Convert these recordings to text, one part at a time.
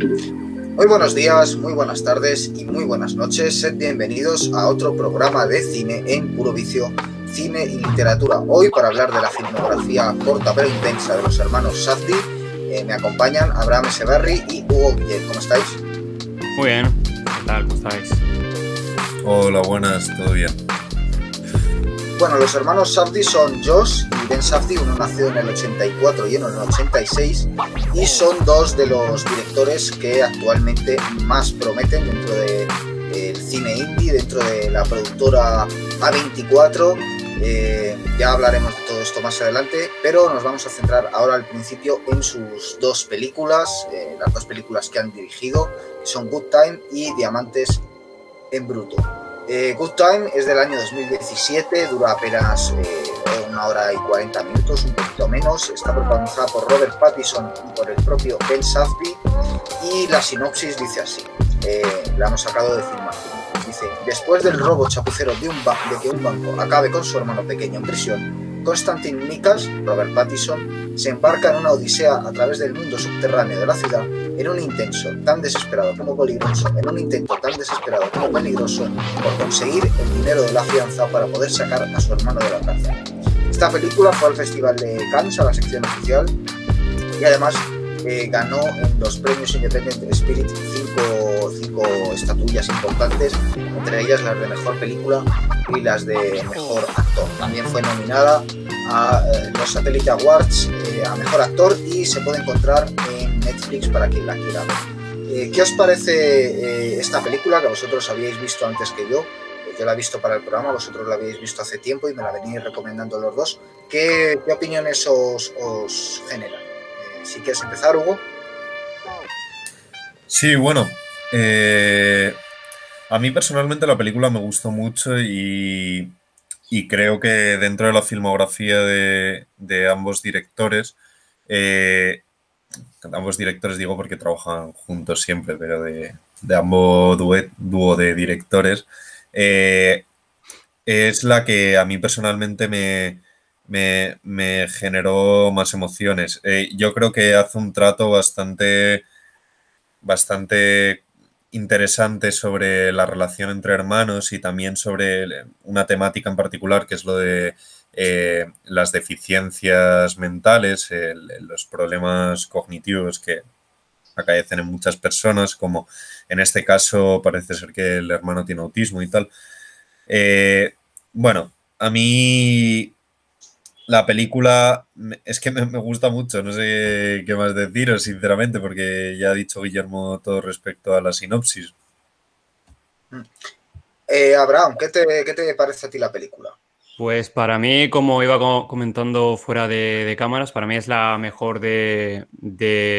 Muy buenos días, muy buenas tardes y muy buenas noches. Sed bienvenidos a otro programa de cine en Puro Vicio, cine y literatura. Hoy para hablar de la filmografía corta pero intensa de los hermanos Safdie me acompañan Abraham Echeverry y Hugo Guillén. ¿Cómo estáis? Muy bien, ¿qué tal? ¿Cómo estáis? Hola, buenas, ¿todo bien? Bueno, los hermanos Safdie son Josh y Ben Safdie, uno nació en el 84 y uno en el 86, y son dos de los directores que actualmente más prometen dentro del cine indie, dentro de la productora A24. Ya hablaremos de todo esto más adelante, pero nos vamos a centrar ahora al principio en sus dos películas, las dos películas que han dirigido, que son Good Time y Diamantes en Bruto. Good Time es del año 2017, dura apenas 1 hora y 40 minutos, un poquito menos. Está protagonizada por Robert Pattinson y por el propio Ben Safdie, y la sinopsis dice así, la hemos sacado de Filmafilm. Dice: después del robo chapucero de que un banco acabe con su hermano pequeño en prisión, Konstantin Mikas, Robert Pattinson, se embarca en una odisea a través del mundo subterráneo de la ciudad en un intento tan desesperado como peligroso por conseguir el dinero de la fianza para poder sacar a su hermano de la cárcel. Esta película fue al Festival de Cannes, a la sección oficial, y además ganó en los premios Independent Spirit cinco estatuillas importantes, entre ellas las de mejor película y las de mejor actor. También fue nominada a los Satellite Awards a mejor actor, y se puede encontrar en Netflix para quien la quiera ver. ¿Qué os parece esta película, que vosotros habíais visto antes que yo? Yo la he visto para el programa, vosotros la habéis visto hace tiempo y me la venís recomendando los dos. ¿Qué opiniones os generan? Si quieres empezar, Hugo. Sí, bueno, a mí personalmente la película me gustó mucho y creo que dentro de la filmografía de ambos directores, digo porque trabajan juntos siempre, pero de ambos dúo de directores, es la que a mí personalmente me generó más emociones. Yo creo que hace un trato bastante interesante sobre la relación entre hermanos y también sobre una temática en particular, que es lo de las deficiencias mentales, los problemas cognitivos que acaecen en muchas personas, como en este caso parece ser que el hermano tiene autismo y tal. Bueno, a mí la película es que me gusta mucho, no sé qué más deciros, sinceramente, porque ya ha dicho Guillermo todo respecto a la sinopsis. Abraham, ¿qué te parece a ti la película? Pues para mí, como iba comentando fuera de cámaras, para mí es la mejor de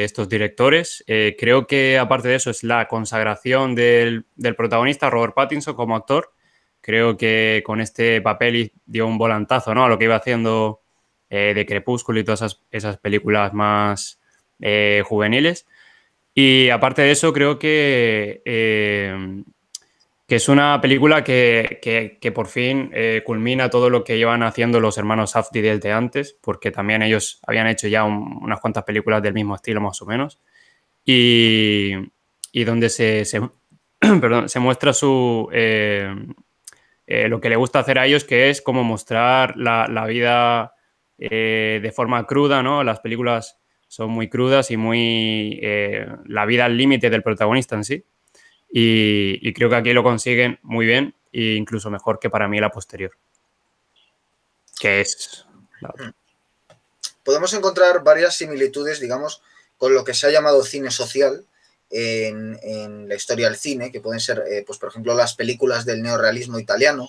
estos directores. Creo que aparte de eso es la consagración del protagonista, Robert Pattinson, como actor. Creo que con este papel dio un volantazo, ¿no?, a lo que iba haciendo de Crepúsculo y todas esas películas más juveniles. Y aparte de eso, creo que es una película que por fin culmina todo lo que llevan haciendo los hermanos Safdie desde antes, porque también ellos habían hecho ya unas cuantas películas del mismo estilo, más o menos, y donde perdón, se muestra lo que le gusta hacer a ellos, que es como mostrar la vida de forma cruda, ¿no? Las películas son muy crudas y muy la vida al límite del protagonista en sí. Y creo que aquí lo consiguen muy bien, e incluso mejor que para mí la posterior, que es la otra. Podemos encontrar varias similitudes, digamos, con lo que se ha llamado cine social en la historia del cine, que pueden ser, pues por ejemplo, las películas del neorrealismo italiano,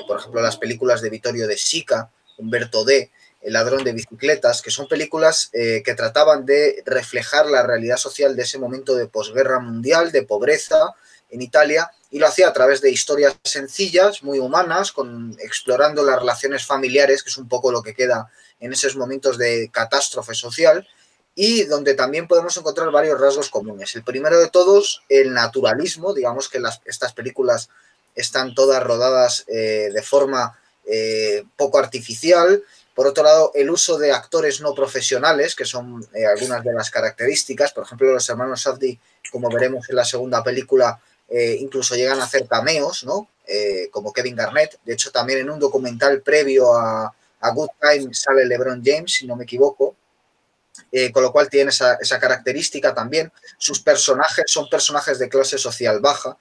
por ejemplo, las películas de Vittorio De Sica, Umberto D., El ladrón de bicicletas, que son películas que trataban de reflejar la realidad social de ese momento de posguerra mundial, de pobreza en Italia, y lo hacía a través de historias sencillas, muy humanas, explorando las relaciones familiares, que es un poco lo que queda en esos momentos de catástrofe social, y donde también podemos encontrar varios rasgos comunes. El primero de todos, el naturalismo. Digamos que estas películas están todas rodadas de forma poco artificial. Por otro lado, el uso de actores no profesionales, que son algunas de las características. Por ejemplo, los hermanos Safdie, como veremos en la segunda película, incluso llegan a hacer cameos, ¿no? Como Kevin Garnett. De hecho, también en un documental previo a Good Time sale LeBron James, si no me equivoco. Con lo cual tiene esa característica también. Sus personajes son personajes de clase social baja,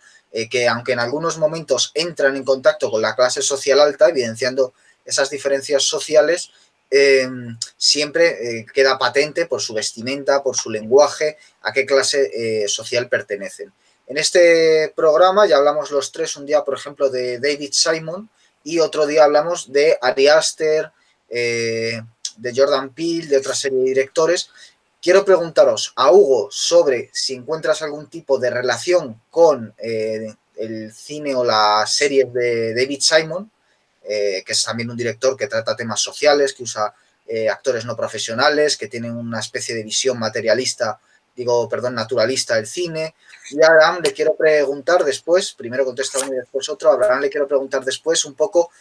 que aunque en algunos momentos entran en contacto con la clase social alta, evidenciando esas diferencias sociales, siempre queda patente por su vestimenta, por su lenguaje, a qué clase social pertenecen. En este programa ya hablamos los tres un día, por ejemplo, de David Simon, y otro día hablamos de Ari Aster, de Jordan Peele, de otra serie de directores. Quiero preguntaros a Hugo sobre si encuentras algún tipo de relación con el cine o las series de David Simon, que es también un director que trata temas sociales, que usa actores no profesionales, que tienen una especie de visión materialista, naturalista del cine. Y a Abraham le quiero preguntar después, primero contesta uno y después otro, a Abraham le quiero preguntar después un poco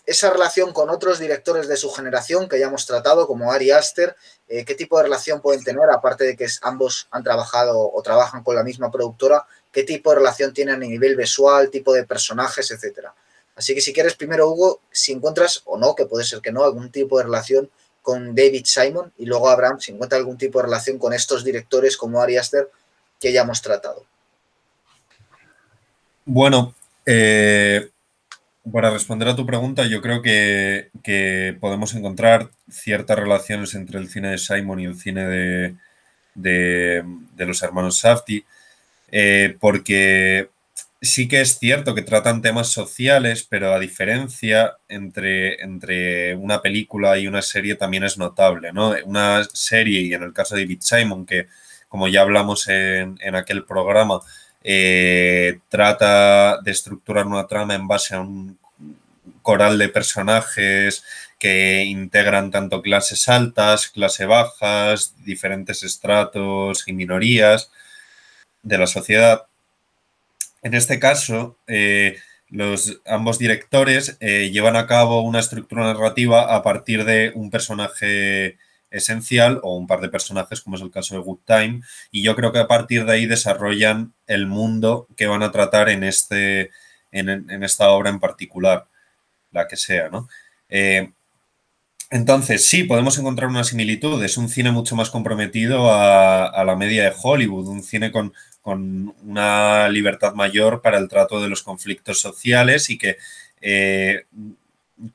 esa relación con otros directores de su generación que ya hemos tratado, como Ari Aster, qué tipo de relación pueden tener, aparte de que ambos han trabajado o trabajan con la misma productora, qué tipo de relación tienen a nivel visual, tipo de personajes, etcétera. Así que si quieres primero, Hugo, si encuentras o no, que puede ser que no, algún tipo de relación con David Simon, y luego Abraham, si encuentra algún tipo de relación con estos directores como Ari Aster que ya hemos tratado. Bueno, para responder a tu pregunta, yo creo que podemos encontrar ciertas relaciones entre el cine de Simon y el cine de los hermanos Safdie, porque sí que es cierto que tratan temas sociales, pero a diferencia entre una película y una serie también es notable, ¿no? Una serie, y en el caso de David Simon, que como ya hablamos en aquel programa, trata de estructurar una trama en base a un coral de personajes que integran tanto clases altas, clases bajas, diferentes estratos y minorías de la sociedad. En este caso, ambos directores llevan a cabo una estructura narrativa a partir de un personaje esencial o un par de personajes, como es el caso de Good Time, y yo creo que a partir de ahí desarrollan el mundo que van a tratar en esta obra en particular, la que sea, ¿no? Entonces, sí, podemos encontrar una similitud. Es un cine mucho más comprometido a la media de Hollywood, un cine con una libertad mayor para el trato de los conflictos sociales y que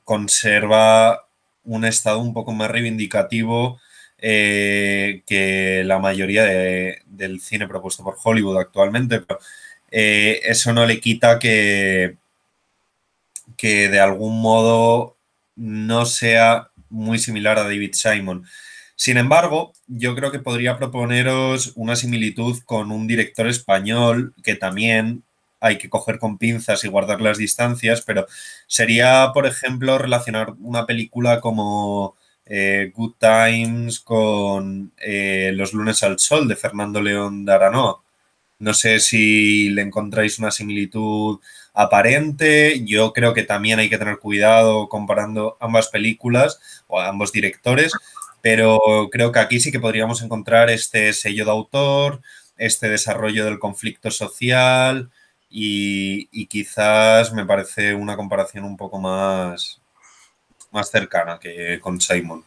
conserva un estado un poco más reivindicativo que la mayoría del cine propuesto por Hollywood actualmente. Pero eso no le quita que de algún modo no sea muy similar a David Simon. Sin embargo, yo creo que podría proponeros una similitud con un director español que también hay que coger con pinzas y guardar las distancias, pero sería, por ejemplo, relacionar una película como Good Times con Los lunes al sol de Fernando León de Aranoa. No sé si le encontráis una similitud aparente. Yo creo que también hay que tener cuidado comparando ambas películas o ambos directores, pero creo que aquí sí que podríamos encontrar este sello de autor, este desarrollo del conflicto social y quizás me parece una comparación un poco más cercana que con Simon.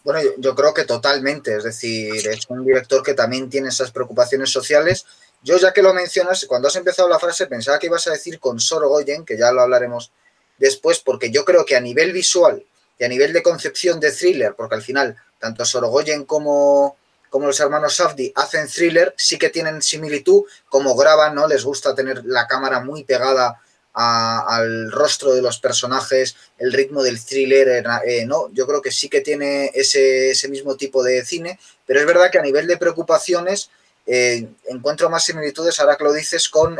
Bueno, yo creo que totalmente, es decir, es un director que también tiene esas preocupaciones sociales. Yo, ya que lo mencionas, cuando has empezado la frase pensaba que ibas a decir con Sorogoyen, que ya lo hablaremos después, porque yo creo que a nivel visual y a nivel de concepción de thriller, porque al final tanto Sorogoyen como los hermanos Safdie hacen thriller, sí que tienen similitud, como graban, ¿no? Les gusta tener la cámara muy pegada al rostro de los personajes, el ritmo del thriller, ¿no? Yo creo que sí que tiene ese mismo tipo de cine, pero es verdad que a nivel de preocupaciones encuentro más similitudes, ahora que lo dices, con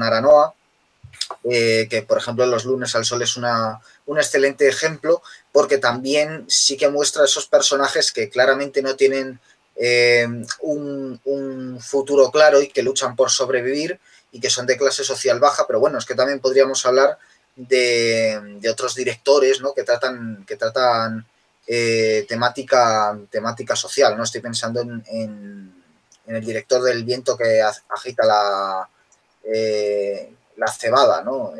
Aranoa, que por ejemplo Los lunes al sol es un excelente ejemplo, porque también sí que muestra esos personajes que claramente no tienen un futuro claro y que luchan por sobrevivir y que son de clase social baja, pero bueno, es que también podríamos hablar de otros directores, ¿no? que tratan temática social, ¿no? Estoy pensando en el director del viento que agita la cebada, ¿no?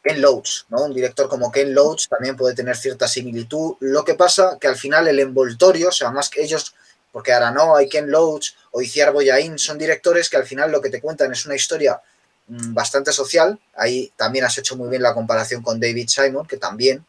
Ken Loach, ¿no? Un director como Ken Loach también puede tener cierta similitud. Lo que pasa que al final el envoltorio, o sea, más que ellos, porque Aranoa y Ken Loach o Iciar Boyain son directores que al final lo que te cuentan es una historia bastante social. Ahí también has hecho muy bien la comparación con David Simon, que también,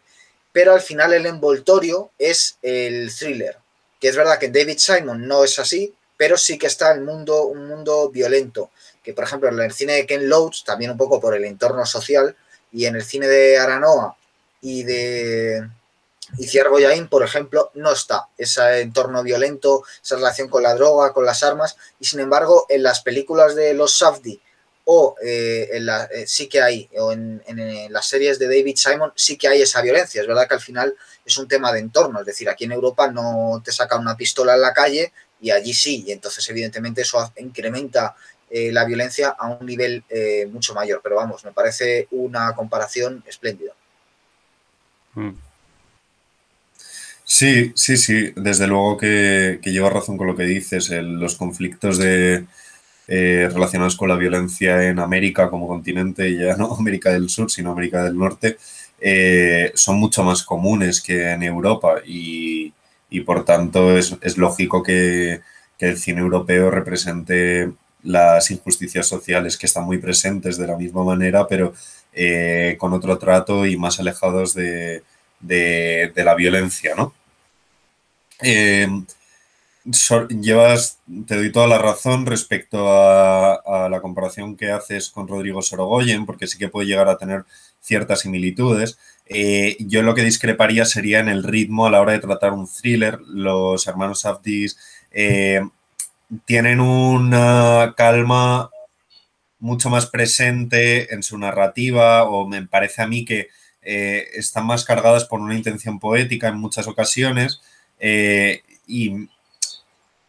pero al final el envoltorio es el thriller, que es verdad que en David Simon no es así, pero sí que está un mundo violento, que por ejemplo en el cine de Ken Loach, también un poco por el entorno social, y en el cine de Aranoa y de Iciar Boyain, por ejemplo, no está ese entorno violento, esa relación con la droga, con las armas, y sin embargo en las películas de los Safdie o sí que hay, o en las series de David Simon sí que hay esa violencia. Es verdad que al final es un tema de entorno, es decir, aquí en Europa no te saca una pistola en la calle y allí sí, y entonces evidentemente eso incrementa la violencia a un nivel mucho mayor, pero vamos, me parece una comparación espléndida. Sí, sí, sí, desde luego que llevas razón con lo que dices, los conflictos relacionados con la violencia en América como continente, ya no América del Sur, sino América del Norte, son mucho más comunes que en Europa y por tanto es lógico que el cine europeo represente las injusticias sociales que están muy presentes de la misma manera, pero con otro trato y más alejados de la violencia, ¿no? Te doy toda la razón respecto a la comparación que haces con Rodrigo Sorogoyen, porque sí que puede llegar a tener ciertas similitudes. Yo lo que discreparía sería en el ritmo a la hora de tratar un thriller. Los hermanos Safdie tienen una calma mucho más presente en su narrativa, o me parece a mí que están más cargadas por una intención poética en muchas ocasiones, y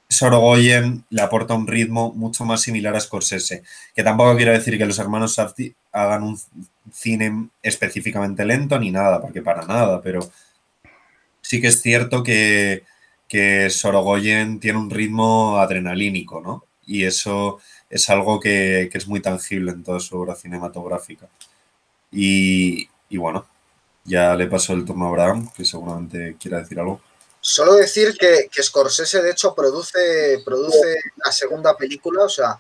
Sorogoyen le aporta un ritmo mucho más similar a Scorsese, que tampoco quiero decir que los hermanos Safdie hagan un cine específicamente lento ni nada, porque para nada, pero sí que es cierto que Sorogoyen tiene un ritmo adrenalínico, ¿no? Y eso es algo que es muy tangible en toda su obra cinematográfica. Y bueno, ya le paso el turno a Abraham, que seguramente quiera decir algo. Solo decir que Scorsese, de hecho, produce la segunda película, o sea,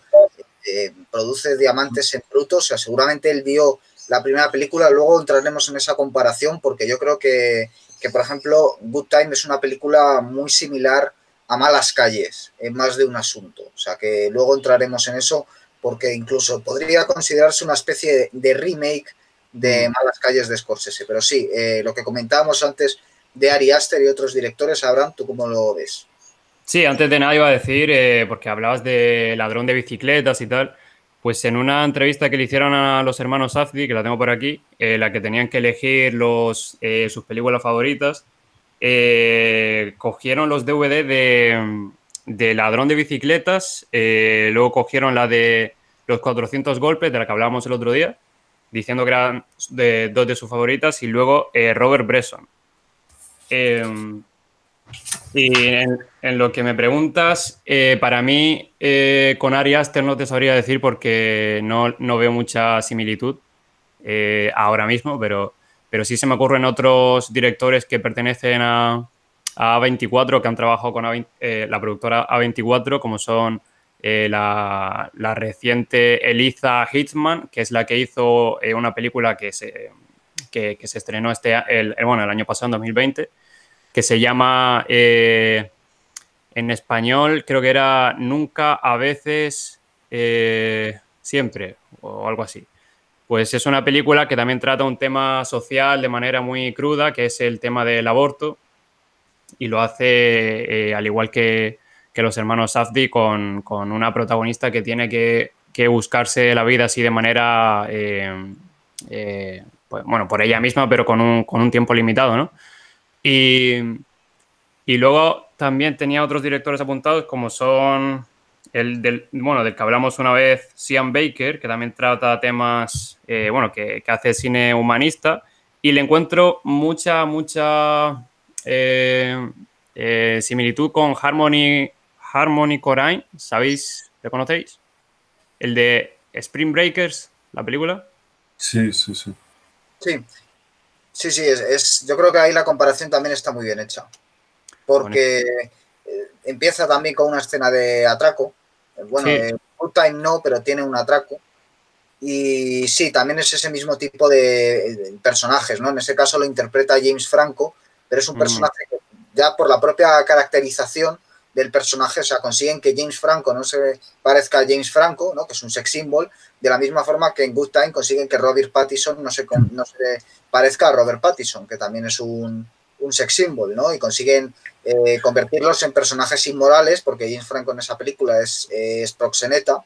produce Diamantes en Bruto, o sea, seguramente él vio la primera película, luego entraremos en esa comparación, porque yo creo que por ejemplo, Good Time es una película muy similar a Malas Calles, en más de un asunto, o sea, que luego entraremos en eso, porque incluso podría considerarse una especie de remake de Malas Calles de Scorsese, pero sí, lo que comentábamos antes de Ari Aster y otros directores. Abraham, ¿tú cómo lo ves? Sí, antes de nada iba a decir, porque hablabas de ladrón de bicicletas y tal, pues en una entrevista que le hicieron a los hermanos Safdie, que la tengo por aquí, la que tenían que elegir sus películas favoritas, cogieron los DVD de Ladrón de Bicicletas, luego cogieron la de Los 400 Golpes, de la que hablábamos el otro día, diciendo que eran dos de sus favoritas, y luego Robert Bresson. Y en lo que me preguntas, para mí con Ari Aster no te sabría decir porque no veo mucha similitud ahora mismo, pero sí se me ocurren otros directores que pertenecen a A24, que han trabajado con la productora A24, como son la reciente Eliza Hittman, que es la que hizo una película que se estrenó el año pasado, en 2020, que se llama, en español creo que era Nunca, a veces, siempre, o algo así. Pues es una película que también trata un tema social de manera muy cruda, que es el tema del aborto, y lo hace al igual que los hermanos Safdie, con una protagonista que tiene que buscarse la vida así de manera, pues, bueno, por ella misma, pero con un tiempo limitado, ¿no? Y luego también tenía otros directores apuntados, como son bueno, del que hablamos una vez, Sean Baker, que también trata temas, bueno, que hace cine humanista, y le encuentro mucha similitud con Harmony Korine, ¿sabéis? ¿Le conocéis? El de Spring Breakers, la película. Sí, sí, sí. Sí, yo creo que ahí la comparación también está muy bien hecha, porque empieza también con una escena de atraco. Bueno, Sí. Good Time no, pero tiene un atraco. Y sí, también es ese mismo tipo de personajes, ¿no? En ese caso lo interpreta James Franco, pero es un personaje que ya por la propia caracterización del personaje, o sea, consiguen que James Franco no se parezca a James Franco, ¿no? Que es un sex symbol, de la misma forma que en Good Time consiguen que Robert Pattinson no se parezca a Robert Pattinson, que también es un sex symbol, ¿no? Y consiguen convertirlos en personajes inmorales, porque James Franco en esa película es proxeneta,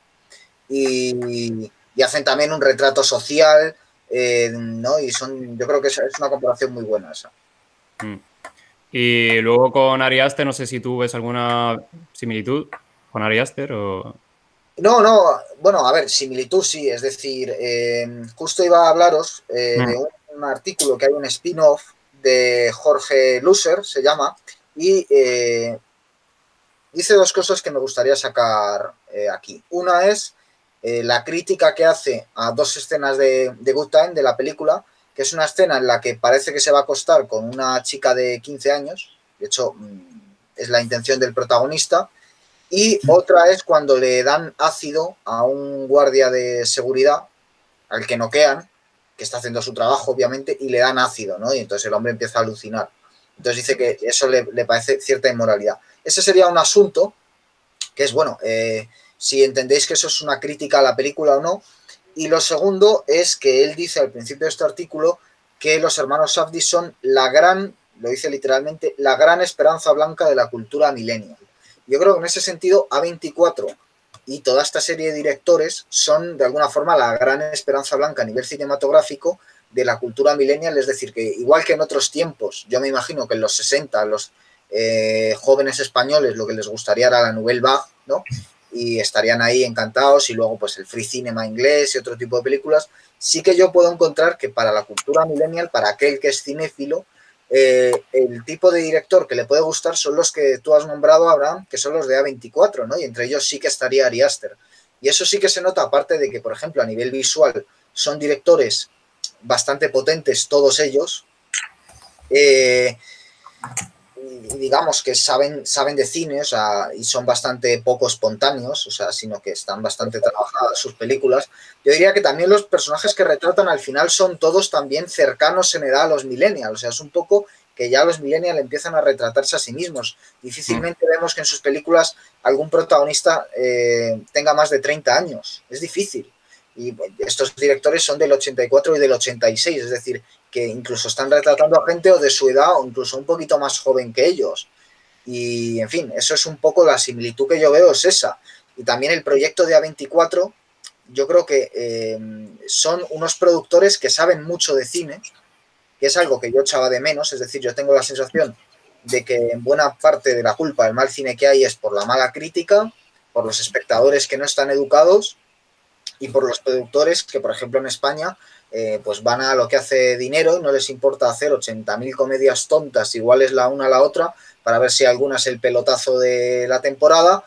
y hacen también un retrato social, ¿no? Y yo creo que es una comparación muy buena esa. Y luego con Ari Aster, no sé si tú ves alguna similitud con Ari Aster o... No, bueno, a ver, similitud sí, es decir, justo iba a hablaros de un artículo que hay, un spin-off de Jorge Luser, se llama, y dice dos cosas que me gustaría sacar aquí. Una es la crítica que hace a dos escenas de Good Time, de la película, que es una escena en la que parece que se va a acostar con una chica de 15 años, de hecho es la intención del protagonista, y otra es cuando le dan ácido a un guardia de seguridad, al que noquean, que está haciendo su trabajo, obviamente, y le dan ácido, ¿no? Y entonces el hombre empieza a alucinar. Entonces dice que eso le parece cierta inmoralidad. Ese sería un asunto que es, bueno, si entendéis que eso es una crítica a la película o no. Y lo segundo es que él dice al principio de este artículo que los hermanos Safdie son la gran, lo dice literalmente, la gran esperanza blanca de la cultura millennial. Yo creo que en ese sentido A24 y toda esta serie de directores son de alguna forma la gran esperanza blanca a nivel cinematográfico de la cultura millennial, es decir, que igual que en otros tiempos, yo me imagino que en los 60 los jóvenes españoles lo que les gustaría era la Nouvelle Vague, ¿no? Y estarían ahí encantados, y luego pues el free cinema inglés y otro tipo de películas. Sí que yo puedo encontrar que para la cultura millennial, para aquel que es cinéfilo, el tipo de director que le puede gustar son los que tú has nombrado, Abraham, que son los de A24, ¿no? Y entre ellos sí que estaría Ari Aster. Y eso sí que se nota, aparte de que, por ejemplo, a nivel visual son directores bastante potentes todos ellos, y digamos que saben de cine, o sea, y son bastante poco espontáneos, o sea, sino que están bastante trabajadas sus películas. Yo diría que también los personajes que retratan al final son todos también cercanos en edad a los millennials, o sea, es un poco que ya los millennials empiezan a retratarse a sí mismos. Difícilmente vemos que en sus películas algún protagonista tenga más de 30 años, es difícil. Y estos directores son del 84 y del 86, es decir, que incluso están retratando a gente o de su edad o incluso un poquito más joven que ellos. Y, en fin, eso es un poco la similitud que yo veo, es esa. Y también el proyecto de A24, yo creo que son unos productores que saben mucho de cine, que es algo que yo echaba de menos, es decir, yo tengo la sensación de que en buena parte de la culpa del mal cine que hay es por la mala crítica, por los espectadores que no están educados y por los productores que, por ejemplo, en España pues van a lo que hace dinero y no les importa hacer 80.000 comedias tontas iguales la una a la otra para ver si alguna es el pelotazo de la temporada,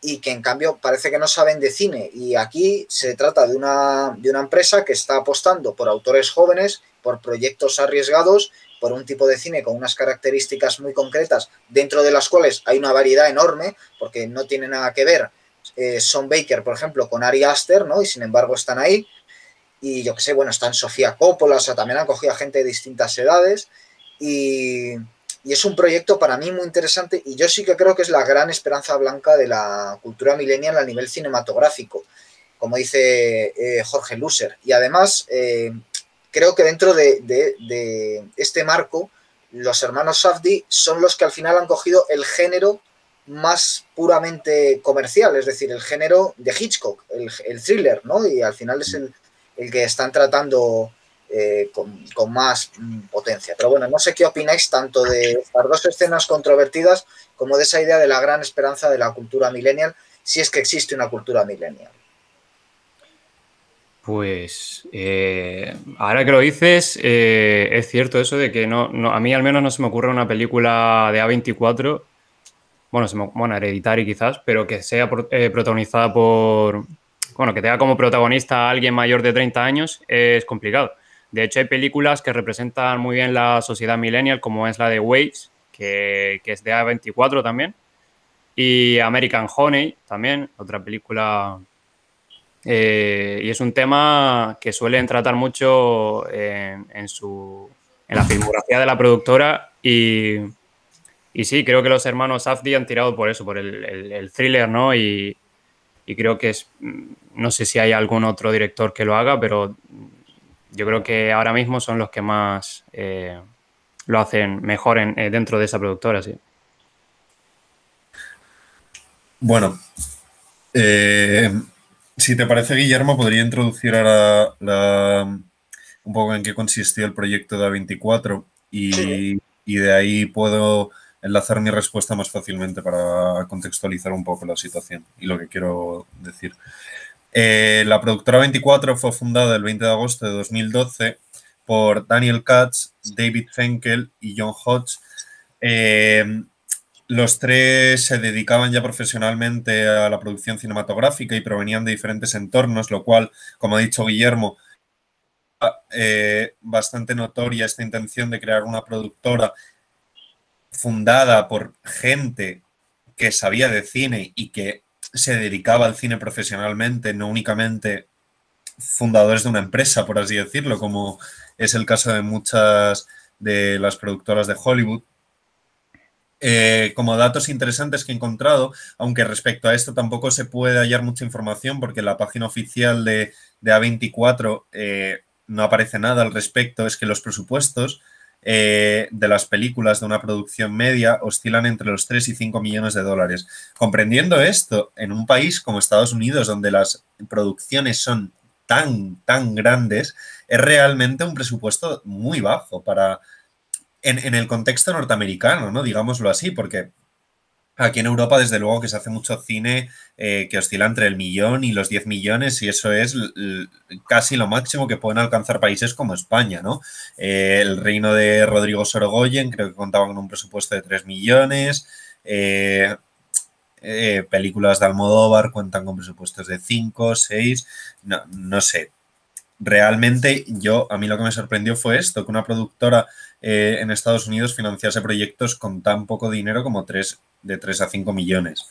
y que en cambio parece que no saben de cine. Y aquí se trata de una empresa que está apostando por autores jóvenes, por proyectos arriesgados, por un tipo de cine con unas características muy concretas, dentro de las cuales hay una variedad enorme, porque no tiene nada que ver Sean Baker, por ejemplo, con Ari Aster, ¿no? Y sin embargo están ahí. Y yo qué sé, bueno, están Sofía Coppola, o sea, también han cogido a gente de distintas edades, y es un proyecto para mí muy interesante, y yo sí que creo que es la gran esperanza blanca de la cultura millennial a nivel cinematográfico, como dice Jorge Luser. Y además, creo que dentro de este marco, los hermanos Safdie son los que al final han cogido el género más puramente comercial, es decir, el género de Hitchcock, el thriller, ¿no? Y al final es el que están tratando con más potencia. Pero bueno, no sé qué opináis tanto de estas dos escenas controvertidas como de esa idea de la gran esperanza de la cultura millennial, si es que existe una cultura millennial. Pues ahora que lo dices, es cierto eso de que a mí al menos no se me ocurre una película de A24, bueno, Hereditary quizás, pero que sea protagonizada bueno, que tenga como protagonista a alguien mayor de 30 años es complicado. De hecho, hay películas que representan muy bien la sociedad millennial, como es la de Waves, que es de A24 también, y American Honey también, otra película. Y es un tema que suelen tratar mucho en la filmografía de la productora y sí, creo que los hermanos Safdie han tirado por eso, por el thriller, ¿no? Y creo que no sé si hay algún otro director que lo haga, pero yo creo que ahora mismo son los que más lo hacen mejor dentro de esa productora, sí. Bueno, si te parece, Guillermo, podría introducir ahora un poco en qué consistió el proyecto de A24 Sí. y de ahí puedo enlazar mi respuesta más fácilmente para contextualizar un poco la situación y lo que quiero decir. La productora 24 fue fundada el 20 de agosto de 2012 por Daniel Katz, David Finkel y John Hodge. Los tres se dedicaban ya profesionalmente a la producción cinematográfica y provenían de diferentes entornos, lo cual, como ha dicho Guillermo, bastante notoria esta intención de crear una productora fundada por gente que sabía de cine y que se dedicaba al cine profesionalmente, no únicamente fundadores de una empresa, por así decirlo, como es el caso de muchas de las productoras de Hollywood. Como datos interesantes que he encontrado, aunque respecto a esto tampoco se puede hallar mucha información porque en la página oficial de A24 no aparece nada al respecto, es que los presupuestos de las películas de una producción media oscilan entre los 3 y 5 millones de dólares. Comprendiendo esto, en un país como Estados Unidos, donde las producciones son tan grandes, es realmente un presupuesto muy bajo en el contexto norteamericano, ¿no? Digámoslo así, porque aquí en Europa, desde luego, que se hace mucho cine que oscila entre el millón y los 10 millones, y eso es casi lo máximo que pueden alcanzar países como España, ¿no? El Reino de Rodrigo Sorogoyen creo que contaba con un presupuesto de 3 millones. Películas de Almodóvar cuentan con presupuestos de 5, 6, no sé. Realmente a mí lo que me sorprendió fue esto, que una productora en Estados Unidos financiase proyectos con tan poco dinero como de 3 a 5 millones.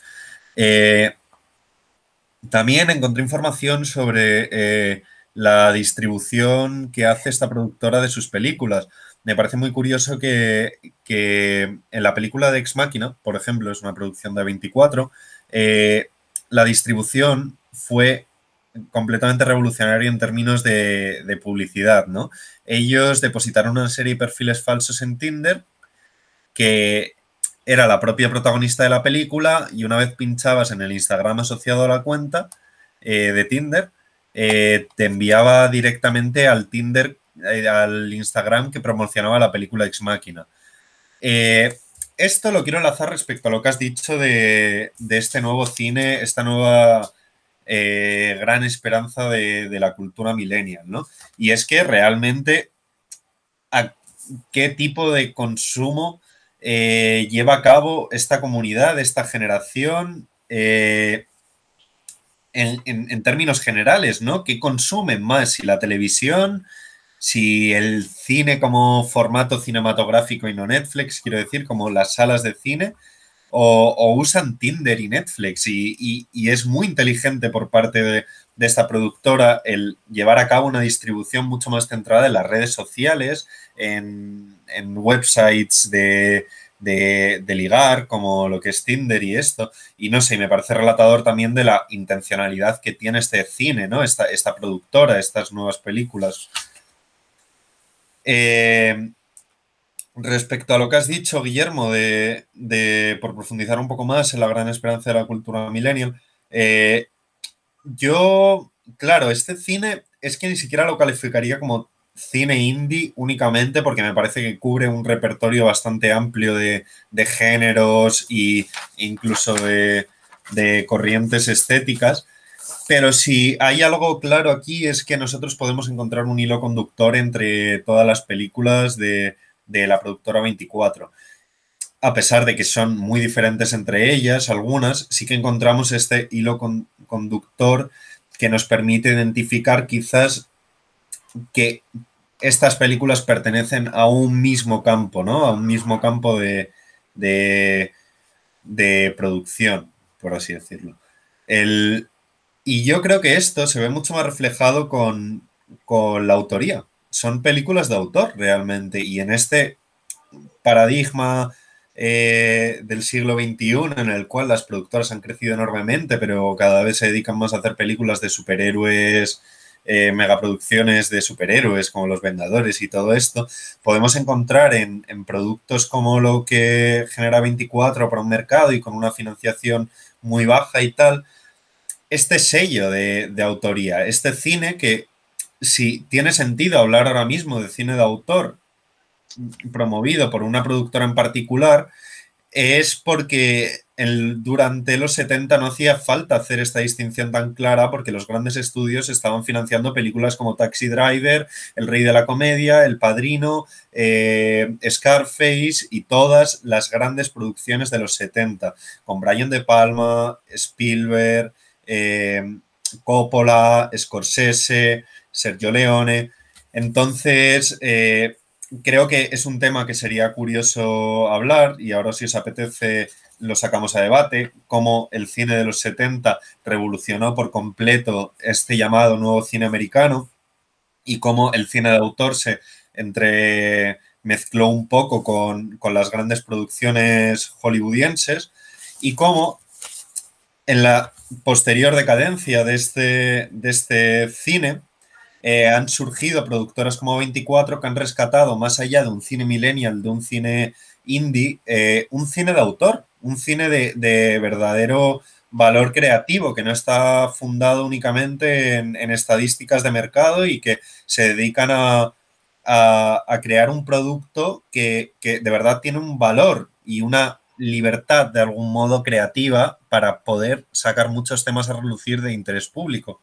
También encontré información sobre la distribución que hace esta productora de sus películas. Me parece muy curioso que en la película de Ex Machina, por ejemplo, es una producción de A24, la distribución fue completamente revolucionaria en términos de publicidad, ¿no? Ellos depositaron una serie de perfiles falsos en Tinder que era la propia protagonista de la película y una vez pinchabas en el Instagram asociado a la cuenta de Tinder, te enviaba directamente al Tinder, al Instagram que promocionaba la película Ex Machina. Esto lo quiero enlazar respecto a lo que has dicho de este nuevo cine, esta nueva gran esperanza de la cultura millennial, ¿no? Y es que realmente a qué tipo de consumo lleva a cabo esta comunidad, esta generación, en términos generales, ¿no? ¿Qué consumen más? Si la televisión, si el cine como formato cinematográfico y no Netflix, quiero decir, como las salas de cine, o usan Tinder y Netflix. Y es muy inteligente por parte de esta productora el llevar a cabo una distribución mucho más centrada en las redes sociales, en websites de ligar, como lo que es Tinder y esto. Y no sé, me parece relatador también de la intencionalidad que tiene este cine, ¿no? Esta productora, estas nuevas películas. Respecto a lo que has dicho, Guillermo, por profundizar un poco más en la gran esperanza de la cultura millennial, claro, este cine es que ni siquiera lo calificaría como cine indie únicamente porque me parece que cubre un repertorio bastante amplio de géneros e incluso de corrientes estéticas. Pero si hay algo claro aquí es que nosotros podemos encontrar un hilo conductor entre todas las películas de la productora 24. A pesar de que son muy diferentes entre ellas, algunas, sí que encontramos este hilo conductor que nos permite identificar quizás que estas películas pertenecen a un mismo campo, ¿no? A un mismo campo de producción, por así decirlo. Y yo creo que esto se ve mucho más reflejado con la autoría. Son películas de autor realmente. Y en este paradigma del siglo XXI, en el cual las productoras han crecido enormemente, pero cada vez se dedican más a hacer películas de superhéroes, megaproducciones de superhéroes como Los Vengadores y todo esto, podemos encontrar en productos como lo que genera 24 para un mercado y con una financiación muy baja y tal, este sello de autoría, este cine que, si tiene sentido hablar ahora mismo de cine de autor promovido por una productora en particular, es porque durante los 70 no hacía falta hacer esta distinción tan clara porque los grandes estudios estaban financiando películas como Taxi Driver, El Rey de la Comedia, El Padrino, Scarface y todas las grandes producciones de los 70, con Brian De Palma, Spielberg, Coppola, Scorsese, Sergio Leone. Entonces, creo que es un tema que sería curioso hablar y ahora si os apetece lo sacamos a debate, cómo el cine de los 70 revolucionó por completo este llamado nuevo cine americano y cómo el cine de autor se mezcló un poco con las grandes producciones hollywoodienses y cómo en la posterior decadencia de este cine han surgido productoras como 24 que han rescatado, más allá de un cine millennial, de un cine indie, un cine de autor, un cine de verdadero valor creativo, que no está fundado únicamente en estadísticas de mercado y que se dedican a crear un producto que de verdad tiene un valor y una libertad de algún modo creativa para poder sacar muchos temas a relucir de interés público.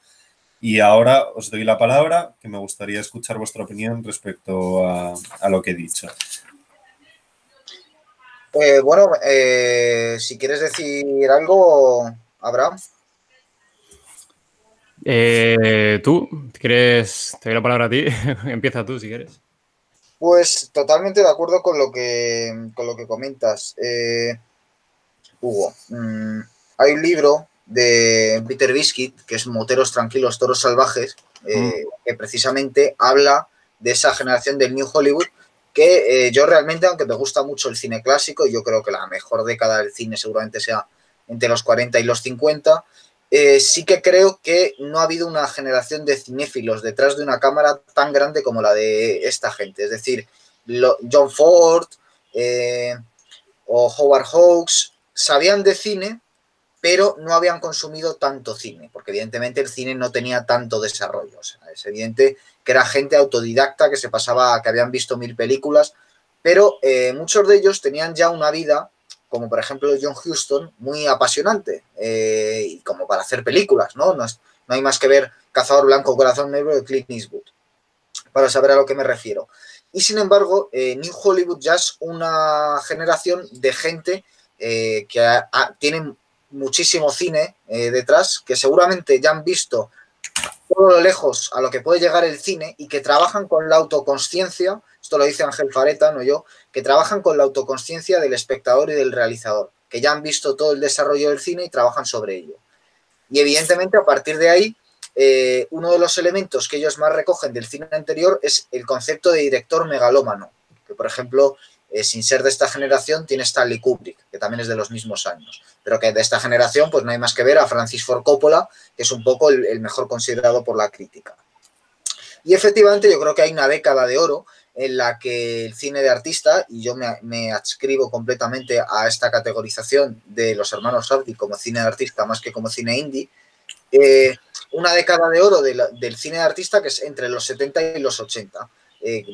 Y ahora os doy la palabra, que me gustaría escuchar vuestra opinión respecto a lo que he dicho. Bueno, si quieres decir algo, Abraham. ¿Tú quieres? Te doy la palabra a ti. Empieza tú si quieres. Pues totalmente de acuerdo con lo que comentas, Hugo. Hay un libro de Peter Biscuit, que es Moteros Tranquilos, Toros Salvajes, que precisamente habla de esa generación del New Hollywood que yo realmente, aunque me gusta mucho el cine clásico, yo creo que la mejor década del cine seguramente sea entre los 40 y los 50, sí que creo que no ha habido una generación de cinéfilos detrás de una cámara tan grande como la de esta gente. Es decir, John Ford o Howard Hawks sabían de cine, pero no habían consumido tanto cine, porque evidentemente el cine no tenía tanto desarrollo. O sea, es evidente que era gente autodidacta que se pasaba, que habían visto 1000 películas, pero muchos de ellos tenían ya una vida, como por ejemplo John Huston, muy apasionante, y como para hacer películas, ¿no? No hay más que ver Cazador Blanco, Corazón Negro de Clint Eastwood, para saber a lo que me refiero. Y sin embargo, New Hollywood ya es una generación de gente que tienen muchísimo cine detrás, que seguramente ya han visto todo lo lejos a lo que puede llegar el cine y que trabajan con la autoconsciencia, esto lo dice Ángel Fareta, no yo, que trabajan con la autoconsciencia del espectador y del realizador, que ya han visto todo el desarrollo del cine y trabajan sobre ello. Y evidentemente a partir de ahí, uno de los elementos que ellos más recogen del cine anterior es el concepto de director megalómano, que por ejemplo, sin ser de esta generación, tiene Stanley Kubrick, que también es de los mismos años, pero que de esta generación pues no hay más que ver a Francis Ford Coppola, que es un poco el mejor considerado por la crítica. Y efectivamente yo creo que hay una década de oro en la que el cine de artista, y yo me adscribo completamente a esta categorización de los hermanos Safdie como cine de artista más que como cine indie, una década de oro del cine de artista que es entre los 70 y los 80.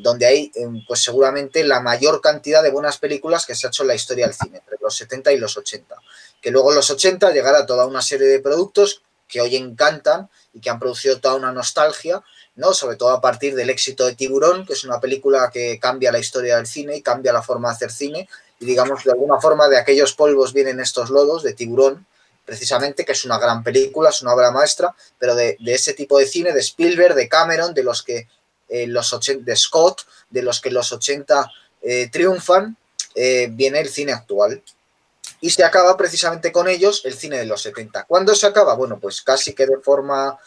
donde hay pues seguramente la mayor cantidad de buenas películas que se ha hecho en la historia del cine, entre los 70 y los 80. Que luego en los 80 llegará toda una serie de productos que hoy encantan y que han producido toda una nostalgia, ¿no? Sobre todo a partir del éxito de Tiburón, que es una película que cambia la historia del cine y cambia la forma de hacer cine, y digamos de alguna forma de aquellos polvos vienen estos lodos de Tiburón, precisamente, que es una gran película, es una obra maestra, pero de ese tipo de cine, de Spielberg, de Cameron, de los que los 80, de Scott, de los que los 80 triunfan, viene el cine actual. Y se acaba precisamente con ellos el cine de los 70. ¿Cuándo se acaba? Bueno, pues casi que de forma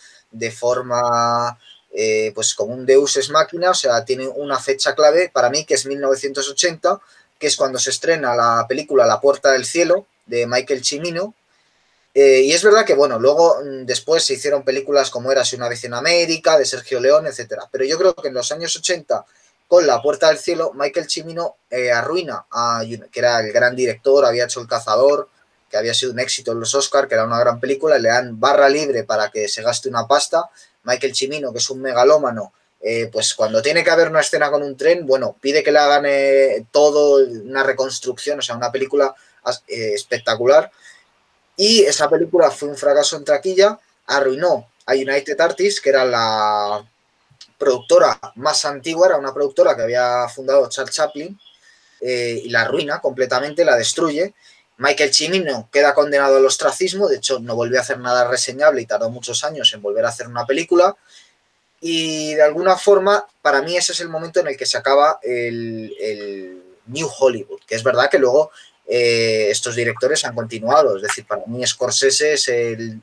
pues como un deus ex machina, o sea, tiene una fecha clave para mí que es 1980, que es cuando se estrena la película La Puerta del Cielo, de Michael Cimino. Y es verdad que, bueno, luego después se hicieron películas como Érase una vez en América, de Sergio León, etcétera. Pero yo creo que en los años 80, con La Puerta del Cielo, Michael Cimino arruina que era el gran director, había hecho El Cazador, que había sido un éxito en los Oscars, que era una gran película, le dan barra libre para que se gaste una pasta. Michael Cimino, que es un megalómano, pues cuando tiene que haber una escena con un tren, bueno, pide que le hagan todo, una reconstrucción, o sea, una película espectacular. Y esa película fue un fracaso en taquilla, arruinó a United Artists, que era la productora más antigua, era una productora que había fundado Charles Chaplin, y la arruina completamente, la destruye. Michael Cimino queda condenado al ostracismo, de hecho no volvió a hacer nada reseñable y tardó muchos años en volver a hacer una película. Y de alguna forma, para mí ese es el momento en el que se acaba el New Hollywood, que es verdad que luego estos directores han continuado, es decir, para mí Scorsese es el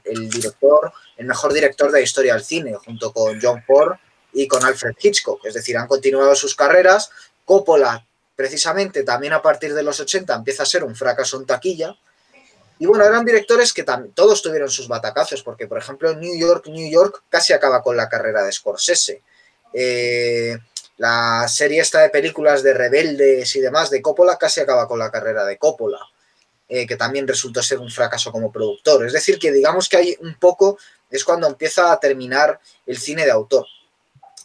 mejor director de la historia del cine, junto con John Ford y con Alfred Hitchcock, es decir, han continuado sus carreras. Coppola, precisamente, también a partir de los 80 empieza a ser un fracaso en taquilla. Y bueno, eran directores que todos tuvieron sus batacazos, porque por ejemplo New York casi acaba con la carrera de Scorsese. La serie esta de películas de rebeldes y demás de Coppola casi acaba con la carrera de Coppola, que también resultó ser un fracaso como productor. Es decir, que digamos que hay un poco, es cuando empieza a terminar el cine de autor.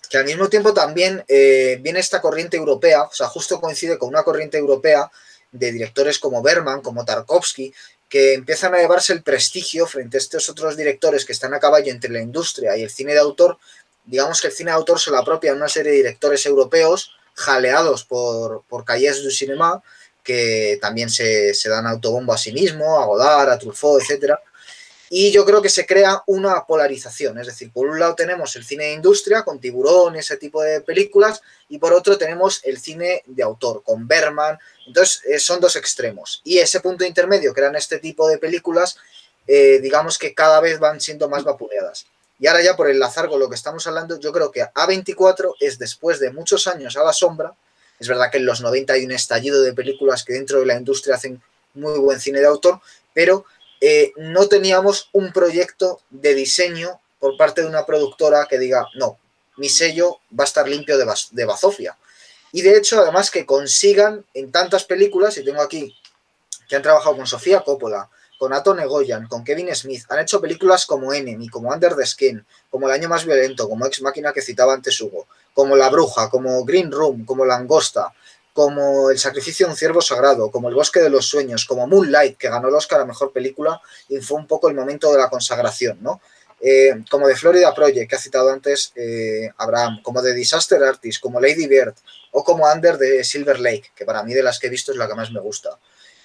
Que al mismo tiempo también viene esta corriente europea, o sea, justo coincide con una corriente europea de directores como Bergman, como Tarkovsky, que empiezan a llevarse el prestigio frente a estos otros directores que están a caballo entre la industria y el cine de autor. Digamos que el cine de autor se lo apropia una serie de directores europeos jaleados por Cahiers du Cinéma, que también se dan autobombo a sí mismo, a Godard, a Truffaut, etcétera. Y yo creo que se crea una polarización, es decir, por un lado tenemos el cine de industria con Tiburón y ese tipo de películas, y por otro tenemos el cine de autor con Bergman. Entonces son dos extremos, y ese punto intermedio que eran este tipo de películas, digamos que cada vez van siendo más vapuleadas. Y ahora ya por enlazar con lo que estamos hablando, yo creo que A24 es, después de muchos años a la sombra, es verdad que en los 90 hay un estallido de películas que dentro de la industria hacen muy buen cine de autor, pero no teníamos un proyecto de diseño por parte de una productora que diga, no, mi sello va a estar limpio de bazofia. Y de hecho, además, que consigan en tantas películas, y tengo aquí que han trabajado con Sofía Coppola, con Anton Egoyan, con Kevin Smith, han hecho películas como Enemy, como Under the Skin, como El año más violento, como Ex Máquina que citaba antes Hugo, como La bruja, como Green Room, como Langosta, como El sacrificio de un ciervo sagrado, como El bosque de los sueños, como Moonlight, que ganó el Oscar a mejor película y fue un poco el momento de la consagración, ¿no? Como The Florida Project, que ha citado antes Abraham, como The Disaster Artist, como Lady Bird, o como Under the Silver Lake, que para mí de las que he visto es la que más me gusta.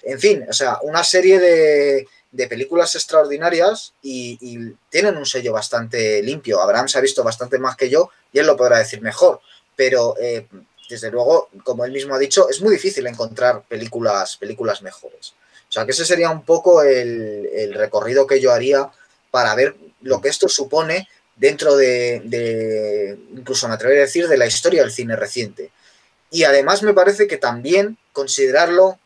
En fin, o sea, una serie de películas extraordinarias y tienen un sello bastante limpio. Abraham se ha visto bastante más que yo y él lo podrá decir mejor, pero desde luego, como él mismo ha dicho, es muy difícil encontrar películas mejores. O sea, que ese sería un poco el recorrido que yo haría para ver lo que esto supone dentro incluso me atrevería a decir, de la historia del cine reciente. Y además me parece que también considerarlo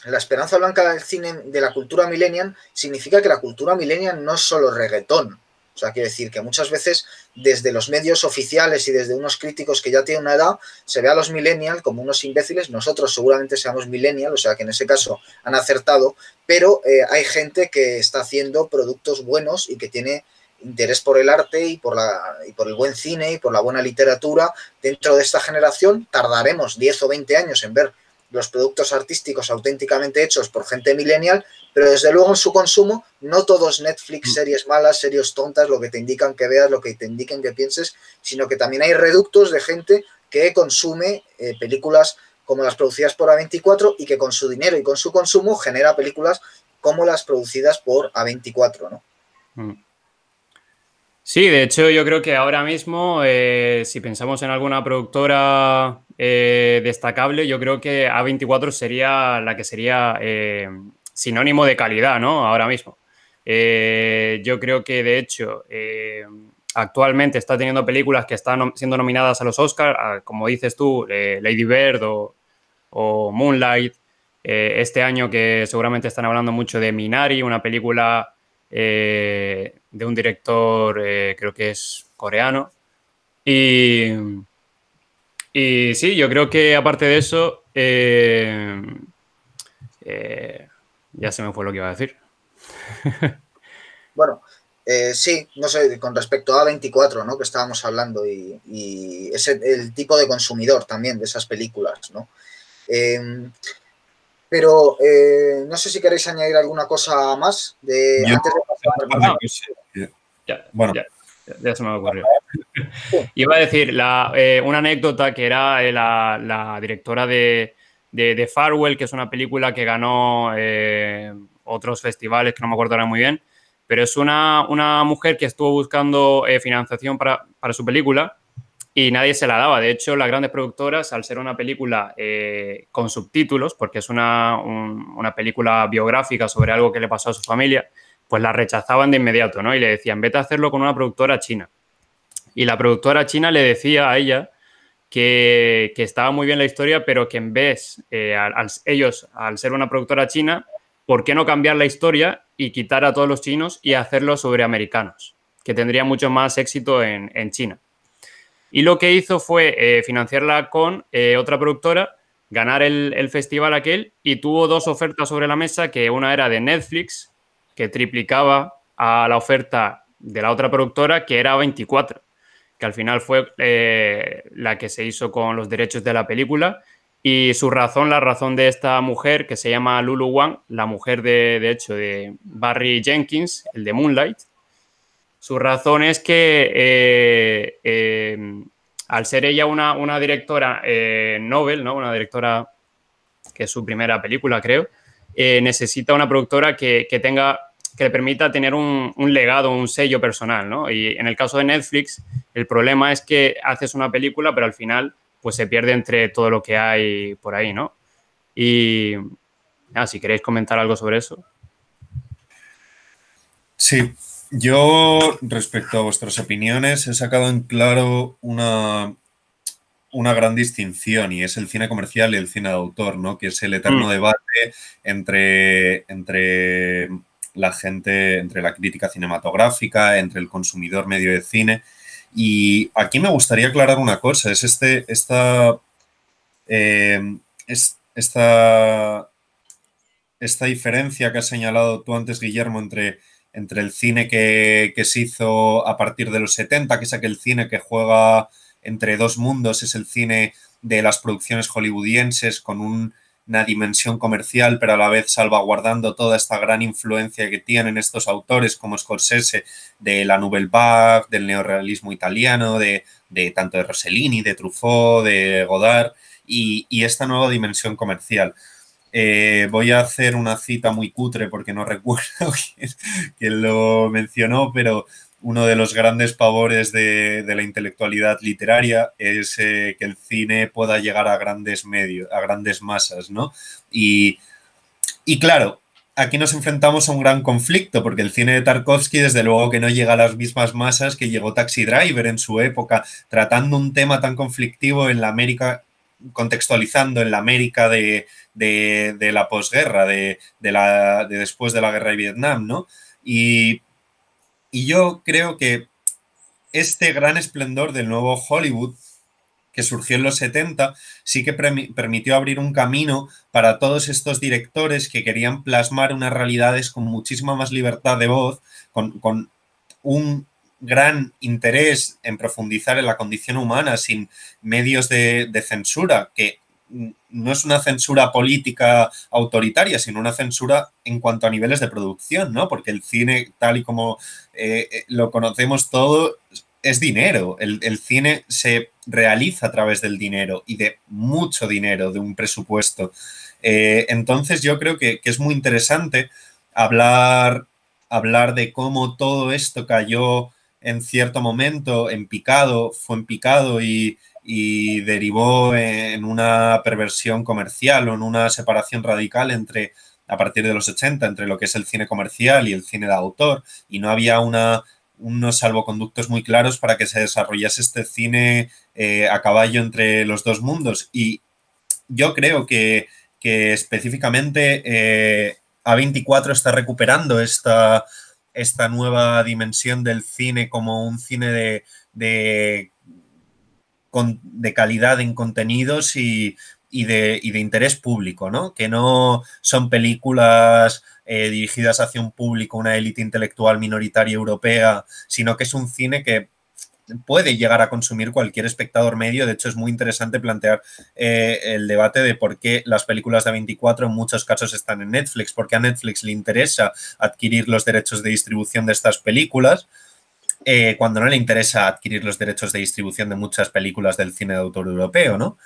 la esperanza blanca del cine, de la cultura millennial, significa que la cultura millennial no es solo reggaetón. O sea, quiero decir que muchas veces desde los medios oficiales y desde unos críticos que ya tienen una edad, se ve a los millennials como unos imbéciles. Nosotros seguramente seamos millennials, o sea que en ese caso han acertado, pero hay gente que está haciendo productos buenos y que tiene interés por el arte y por el buen cine y por la buena literatura dentro de esta generación. Tardaremos 10 o 20 años en ver los productos artísticos auténticamente hechos por gente millennial, pero desde luego en su consumo no todo es Netflix, series malas, series tontas, lo que te indican que veas, lo que te indiquen que pienses, sino que también hay reductos de gente que consume películas como las producidas por A24 y que con su dinero y con su consumo genera películas como las producidas por A24, ¿no? Sí, de hecho yo creo que ahora mismo, si pensamos en alguna productora destacable, yo creo que A24 sería la que sería sinónimo de calidad, ¿no? Ahora mismo. Yo creo que, de hecho, actualmente está teniendo películas que están siendo nominadas a los Oscars, como dices tú, Lady Bird o Moonlight. Este año que seguramente están hablando mucho de Minari, una película de un director, creo que es coreano. Y sí, yo creo que aparte de eso, ya se me fue lo que iba a decir. Bueno, sí, no sé, con respecto a A24, ¿no? Que estábamos hablando y es el tipo de consumidor también de esas películas, ¿no? Pero no sé si queréis añadir alguna cosa más antes de pasar. Bueno. Ya se me ha ocurrido. Iba a decir una anécdota que era la directora de Farewell, que es una película que ganó otros festivales que no me acuerdo ahora muy bien, pero es una mujer que estuvo buscando financiación para su película y nadie se la daba. De hecho, las grandes productoras, al ser una película con subtítulos, porque es una película biográfica sobre algo que le pasó a su familia, pues la rechazaban de inmediato, ¿no? Y le decían, vete a hacerlo con una productora china. Y la productora china le decía a ella que estaba muy bien la historia, pero que en vez, ellos, al ser una productora china, ¿por qué no cambiar la historia y quitar a todos los chinos y hacerlo sobre americanos? Que tendría mucho más éxito en China. Y lo que hizo fue financiarla con otra productora, ganar el festival aquel, y tuvo dos ofertas sobre la mesa, que una era de Netflix, que triplicaba a la oferta de la otra productora, que era 24, que al final fue la que se hizo con los derechos de la película. Y la razón de esta mujer, que se llama Lulu Wang, la mujer de hecho de Barry Jenkins, el de Moonlight, su razón es que al ser ella una directora Nobel, ¿no? Una directora que es su primera película, creo, necesita una productora que le permita tener un legado, un sello personal, ¿no? Y en el caso de Netflix, el problema es que haces una película, pero al final pues se pierde entre todo lo que hay por ahí, ¿no? Y si queréis comentar algo sobre eso. Sí, yo respecto a vuestras opiniones he sacado en claro una gran distinción, y es el cine comercial y el cine de autor, ¿no? Que es el eterno debate entre la gente, entre la crítica cinematográfica, entre el consumidor medio de cine. Y aquí me gustaría aclarar una cosa, es esta diferencia que has señalado tú antes, Guillermo, entre el cine que se hizo a partir de los 70, que es aquel cine que juega entre dos mundos, es el cine de las producciones hollywoodienses con una dimensión comercial, pero a la vez salvaguardando toda esta gran influencia que tienen estos autores como Scorsese, de la Nouvelle Vague, del neorrealismo italiano, de tanto de Rossellini, de Truffaut, de Godard, y esta nueva dimensión comercial. Voy a hacer una cita muy cutre porque no recuerdo quién lo mencionó, pero uno de los grandes pavores de la intelectualidad literaria es que el cine pueda llegar a grandes masas, ¿no? Y claro, aquí nos enfrentamos a un gran conflicto, porque el cine de Tarkovsky, desde luego que no llega a las mismas masas que llegó Taxi Driver en su época, tratando un tema tan conflictivo en la América, contextualizando en la América de la posguerra, de después de la guerra de Vietnam, ¿no? Y yo creo que este gran esplendor del nuevo Hollywood que surgió en los 70 sí que permitió abrir un camino para todos estos directores que querían plasmar unas realidades con muchísima más libertad de voz, con gran interés en profundizar en la condición humana sin medios de censura, que no es una censura política autoritaria, sino una censura en cuanto a niveles de producción, ¿no? Porque el cine, tal y como lo conocemos todo, es dinero. El cine se realiza a través del dinero y de mucho dinero, de un presupuesto. Entonces yo creo que es muy interesante hablar de cómo todo esto cayó en cierto momento fue en picado y derivó en una perversión comercial o en una separación radical a partir de los 80, entre lo que es el cine comercial y el cine de autor, y no había unos salvoconductos muy claros para que se desarrollase este cine a caballo entre los dos mundos. Y yo creo que específicamente A24 está recuperando esta nueva dimensión del cine como un cine de calidad en contenidos y de interés público, ¿no? Que no son películas dirigidas hacia un público, una élite intelectual minoritaria europea, sino que es un cine que puede llegar a consumir cualquier espectador medio. De hecho, es muy interesante plantear el debate de por qué las películas de A24 en muchos casos están en Netflix, porque a Netflix le interesa adquirir los derechos de distribución de estas películas, cuando no le interesa adquirir los derechos de distribución de muchas películas del cine de autor europeo, ¿no?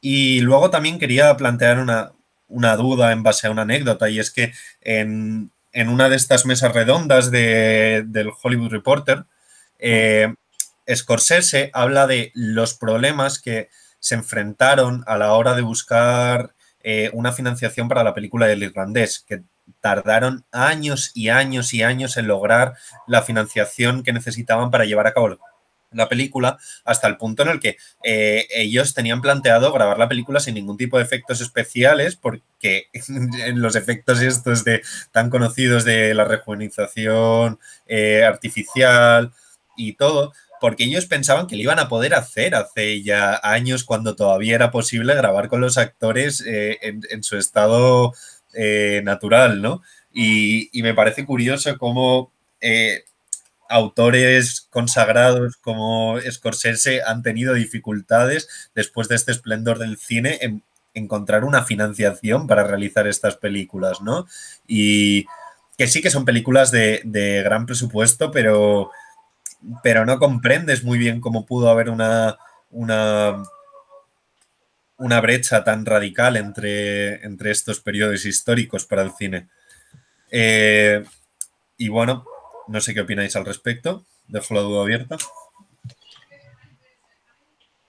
Y luego también quería plantear una duda en base a una anécdota, y es que en una de estas mesas redondas del Hollywood Reporter, Scorsese habla de los problemas que se enfrentaron a la hora de buscar una financiación para la película del irlandés, que tardaron años y años y años en lograr la financiación que necesitaban para llevar a cabo la película, hasta el punto en el que ellos tenían planteado grabar la película sin ningún tipo de efectos especiales, porque los efectos estos tan conocidos de la rejuvenecización artificial y todo, porque ellos pensaban que lo iban a poder hacer hace ya años, cuando todavía era posible grabar con los actores en su estado natural, ¿no? Y me parece curioso cómo autores consagrados como Scorsese han tenido dificultades después de este esplendor del cine en encontrar una financiación para realizar estas películas, ¿no? Y que sí que son películas de gran presupuesto, pero no comprendes muy bien cómo pudo haber una brecha tan radical entre estos periodos históricos para el cine. Y bueno, no sé qué opináis al respecto. Dejo la duda abierta.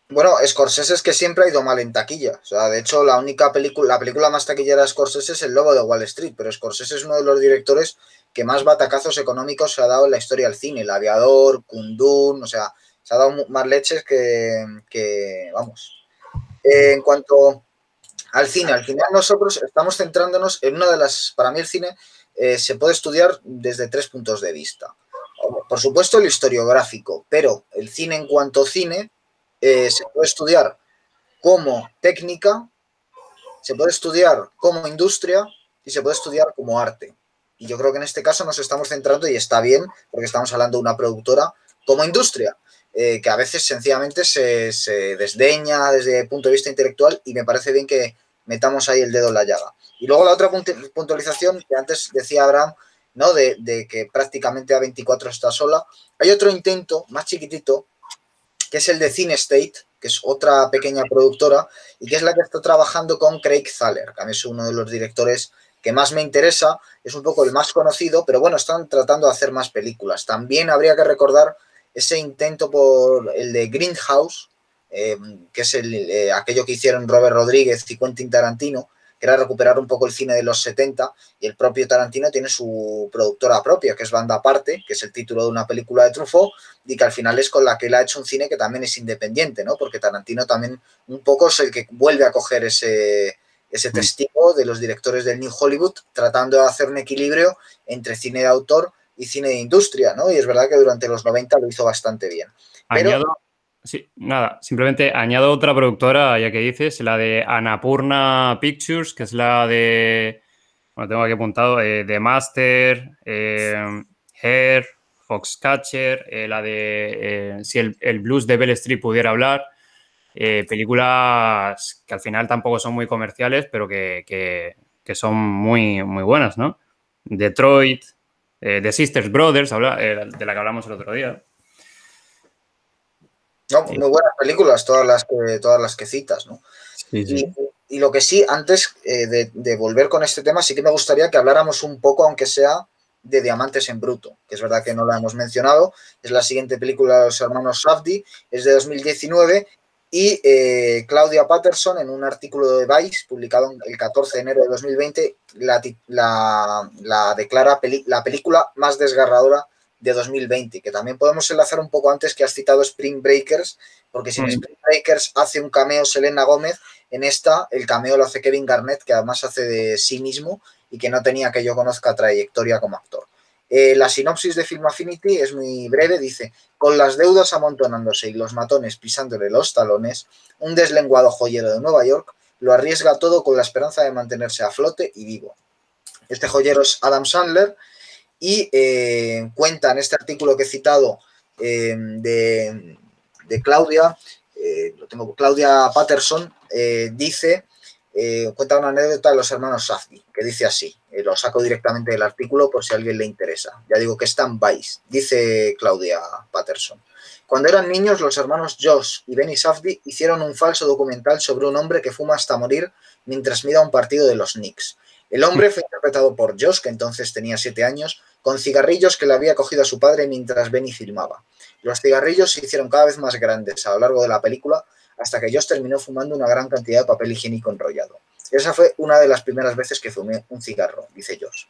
Bueno, Scorsese es que siempre ha ido mal en taquilla. O sea, de hecho, la película más taquillera de Scorsese es El Lobo de Wall Street, pero Scorsese es uno de los directores que más batacazos económicos se ha dado en la historia del cine. El Aviador, Kundun, o sea, se ha dado más leches que vamos. En cuanto al cine, al final nosotros estamos centrándonos en una de las, para mí el cine se puede estudiar desde 3 puntos de vista. Por supuesto el historiográfico, pero el cine en cuanto cine se puede estudiar como técnica, se puede estudiar como industria y se puede estudiar como arte. Y yo creo que en este caso nos estamos centrando, y está bien, porque estamos hablando de una productora como industria, que a veces sencillamente se desdeña desde el punto de vista intelectual, y me parece bien que metamos ahí el dedo en la llaga. Y luego la otra puntualización que antes decía Abraham, ¿no? de que prácticamente A24 está sola. Hay otro intento más chiquitito, que es el de Cine State, que es otra pequeña productora y que es la que está trabajando con Craig Zahler, que a mí es uno de los directores que más me interesa, es un poco el más conocido, pero bueno, están tratando de hacer más películas. También habría que recordar ese intento por el de Grindhouse, que es aquello que hicieron Robert Rodríguez y Quentin Tarantino, que era recuperar un poco el cine de los 70, y el propio Tarantino tiene su productora propia, que es Banda Aparte, que es el título de una película de Truffaut, y que al final es con la que él ha hecho un cine que también es independiente, ¿no? Porque Tarantino también un poco es el que vuelve a coger ese testigo de los directores del New Hollywood, tratando de hacer un equilibrio entre cine de autor y cine de industria, ¿no? Y es verdad que durante los 90 lo hizo bastante bien. Pero... Sí, nada, simplemente añado otra productora, ya que dices, la de Annapurna Pictures, que es la de, bueno, tengo aquí apuntado, The Master, Hair, Foxcatcher, la de Si el blues de Bell Street pudiera hablar. Películas que al final tampoco son muy comerciales, pero que son muy, muy buenas, ¿no? Detroit, The Sisters Brothers, de la que hablamos el otro día. No, muy buenas películas, todas las que citas, ¿no? Sí, sí. Y lo que sí, antes de volver con este tema, sí que me gustaría que habláramos un poco, aunque sea, de Diamantes en Bruto, que es verdad que no la hemos mencionado. Es la siguiente película de los hermanos Safdie, es de 2019 y Claudia Patterson, en un artículo de Vice publicado el 14 de enero de 2020, la declara la película más desgarradora de 2020, que también podemos enlazar un poco antes que has citado Spring Breakers, porque si en Spring Breakers hace un cameo Selena Gómez, en esta el cameo lo hace Kevin Garnett, que además hace de sí mismo y que no tenía que yo conozca trayectoria como actor. La sinopsis de Film Affinity es muy breve, dice: con las deudas amontonándose y los matones pisándole los talones, un deslenguado joyero de Nueva York lo arriesga todo con la esperanza de mantenerse a flote y vivo. Este joyero es Adam Sandler y cuenta en este artículo que he citado de Claudia, Claudia Patterson, cuenta una anécdota de los hermanos Safdie, que dice así, lo saco directamente del artículo por si a alguien le interesa. Ya digo que está en Vice. Dice Claudia Patterson: cuando eran niños, los hermanos Josh y Benny Safdie hicieron un falso documental sobre un hombre que fuma hasta morir mientras mira un partido de los Knicks. El hombre fue interpretado por Josh, que entonces tenía 7 años, con cigarrillos que le había cogido a su padre mientras Benny filmaba. Los cigarrillos se hicieron cada vez más grandes a lo largo de la película, hasta que Josh terminó fumando una gran cantidad de papel higiénico enrollado. Esa fue una de las primeras veces que fumé un cigarro, dice Josh.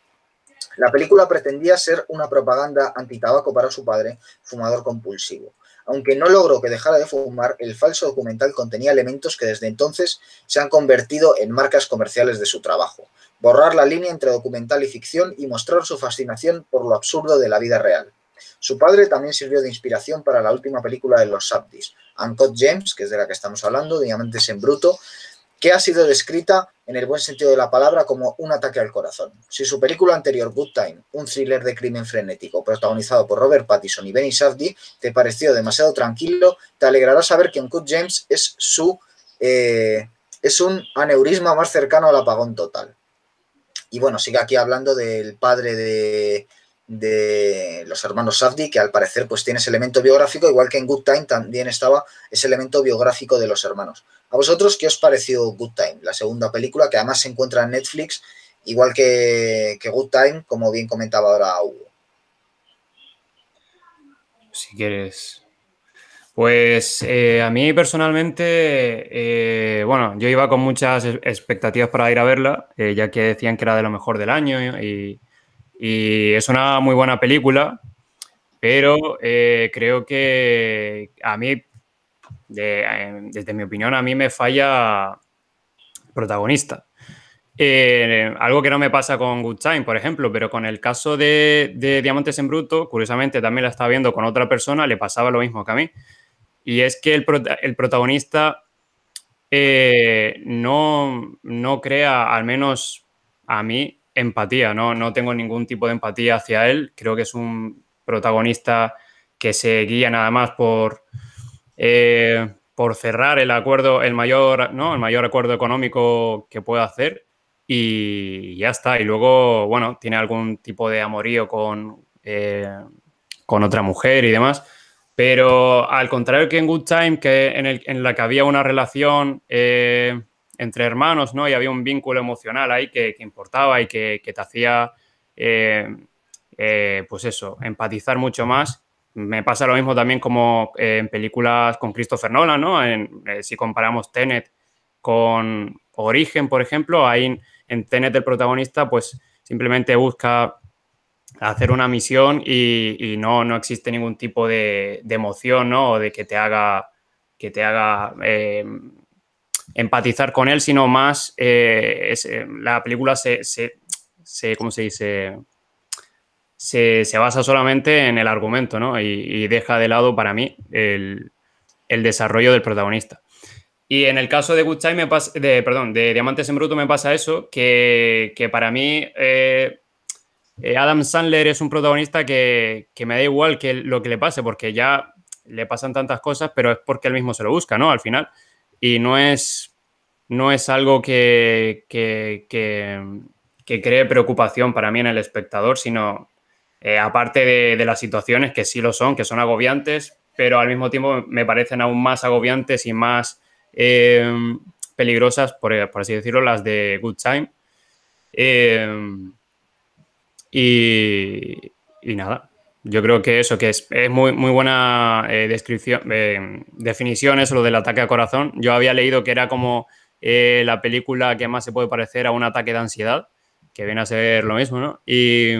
La película pretendía ser una propaganda antitabaco para su padre, fumador compulsivo. Aunque no logró que dejara de fumar, el falso documental contenía elementos que desde entonces se han convertido en marcas comerciales de su trabajo. Borrar la línea entre documental y ficción y mostrar su fascinación por lo absurdo de la vida real. Su padre también sirvió de inspiración para la última película de los Safdies, Uncut Gems, que es de la que estamos hablando, Diamantes en Bruto, que ha sido descrita en el buen sentido de la palabra como un ataque al corazón. Si su película anterior, Good Time, un thriller de crimen frenético protagonizado por Robert Pattinson y Benny Safdie, te pareció demasiado tranquilo, te alegrará saber que Uncut Gems es un aneurisma más cercano al apagón total. Y bueno, sigue aquí hablando del padre de los hermanos Safdie, que al parecer pues tiene ese elemento biográfico, igual que en Good Time también estaba ese elemento biográfico de los hermanos. ¿A vosotros qué os pareció Good Time, la segunda película, que además se encuentra en Netflix, igual que Good Time, como bien comentaba ahora Hugo? Si quieres. Pues a mí personalmente, bueno, yo iba con muchas expectativas para ir a verla, ya que decían que era de lo mejor del año y es una muy buena película, pero creo que a mí, desde mi opinión, a mí me falla el protagonista. Algo que no me pasa con Good Time, por ejemplo, pero con el caso de Diamantes en Bruto, curiosamente también la estaba viendo con otra persona, le pasaba lo mismo que a mí. Y es que el protagonista no crea, al menos a mí, empatía. No tengo ningún tipo de empatía hacia él. Creo que es un protagonista que se guía nada más por cerrar el acuerdo, el mayor acuerdo económico que pueda hacer y ya está. Y luego, bueno, tiene algún tipo de amorío con otra mujer y demás. Pero al contrario que en Good Time, que en la que había una relación entre hermanos, ¿no? Y había un vínculo emocional ahí que importaba y que te hacía, pues eso, empatizar mucho más. Me pasa lo mismo también como en películas con Christopher Nolan, ¿no? Si comparamos Tenet con Origen, por ejemplo, ahí en Tenet el protagonista pues simplemente busca hacer una misión y no existe ningún tipo de emoción, ¿no? O de que te haga empatizar con él, sino más la película ¿cómo se dice? Se basa solamente en el argumento, ¿no? Y deja de lado, para mí, el desarrollo del protagonista. Y en el caso de Good Time de Diamantes en Bruto me pasa eso, que para mí Adam Sandler es un protagonista que me da igual que lo que le pase, porque ya le pasan tantas cosas, pero es porque él mismo se lo busca, ¿no? Al final. Y no es algo que cree preocupación para mí en el espectador, sino aparte de las situaciones que sí lo son, que son agobiantes, pero al mismo tiempo me parecen aún más agobiantes y más peligrosas, por así decirlo, las de Good Time. Y nada, yo creo que eso, que es muy, muy buena descripción, definición eso, lo del ataque a corazón. Yo había leído que era como la película que más se puede parecer a un ataque de ansiedad, que viene a ser lo mismo, ¿no? Y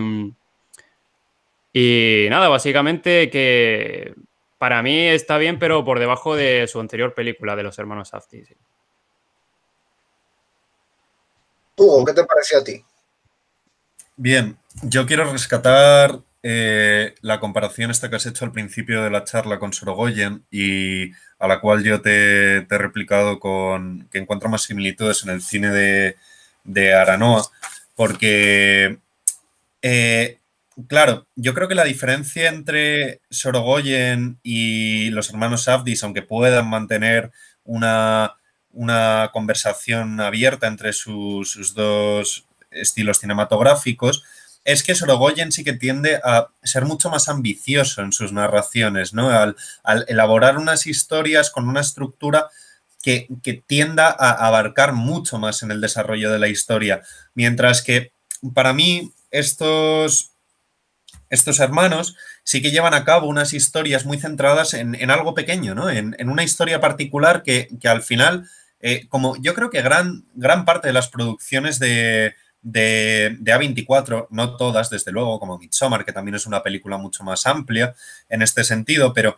nada, básicamente que para mí está bien, pero por debajo de su anterior película de los hermanos Safdie. Sí. Hugo, ¿qué te pareció a ti? Bien, yo quiero rescatar la comparación esta que has hecho al principio de la charla con Sorogoyen y a la cual yo te he replicado con que encuentro más similitudes en el cine de Aranoa, porque, claro, yo creo que la diferencia entre Sorogoyen y los hermanos Safdie, aunque puedan mantener una conversación abierta entre sus dos estilos cinematográficos, es que Sorogoyen sí que tiende a ser mucho más ambicioso en sus narraciones, ¿no? Al elaborar unas historias con una estructura que tienda a abarcar mucho más en el desarrollo de la historia. Mientras que para mí estos hermanos sí que llevan a cabo unas historias muy centradas en algo pequeño, ¿no? En una historia particular que al final, como yo creo que gran parte de las producciones de A24, no todas, desde luego, como Midsommar, que también es una película mucho más amplia en este sentido, pero,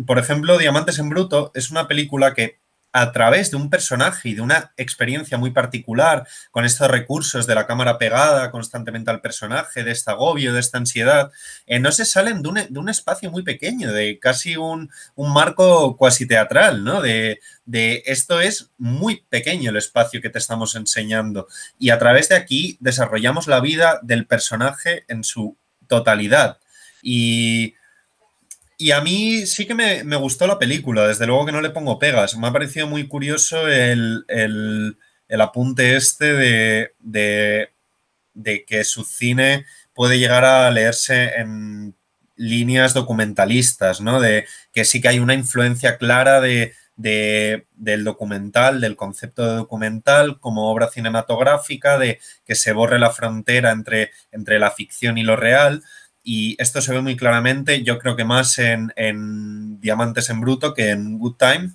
por ejemplo, Diamantes en Bruto es una película que a través de un personaje y de una experiencia muy particular, con estos recursos de la cámara pegada constantemente al personaje, de este agobio, de esta ansiedad, no se salen de un espacio muy pequeño, de casi un marco cuasi teatral, ¿no? De esto es muy pequeño el espacio que te estamos enseñando y a través de aquí desarrollamos la vida del personaje en su totalidad. Y a mí sí que me gustó la película, desde luego que no le pongo pegas. Me ha parecido muy curioso el apunte este de que su cine puede llegar a leerse en líneas documentalistas, ¿no? De que sí que hay una influencia clara del documental, del concepto de documental como obra cinematográfica, de que se borre la frontera entre la ficción y lo real. Y esto se ve muy claramente, yo creo que más en Diamantes en Bruto que en Good Time.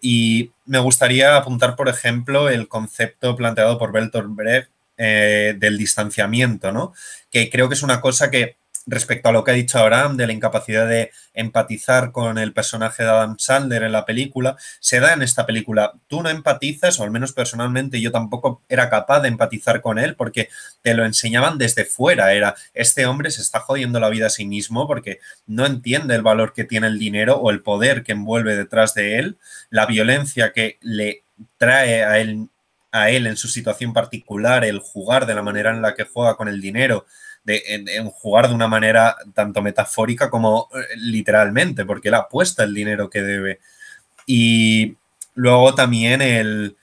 Y me gustaría apuntar, por ejemplo, el concepto planteado por Bertolt Brecht del distanciamiento, ¿no? Que creo que es una cosa que, respecto a lo que ha dicho Abraham, de la incapacidad de empatizar con el personaje de Adam Sandler en la película, se da en esta película. Tú no empatizas, o al menos personalmente yo tampoco era capaz de empatizar con él porque te lo enseñaban desde fuera. Era, este hombre se está jodiendo la vida a sí mismo porque no entiende el valor que tiene el dinero o el poder que envuelve detrás de él, la violencia que le trae a él en su situación particular, el jugar de la manera en la que juega con el dinero, en jugar de una manera tanto metafórica como literalmente, porque él apuesta el dinero que debe. Y luego también el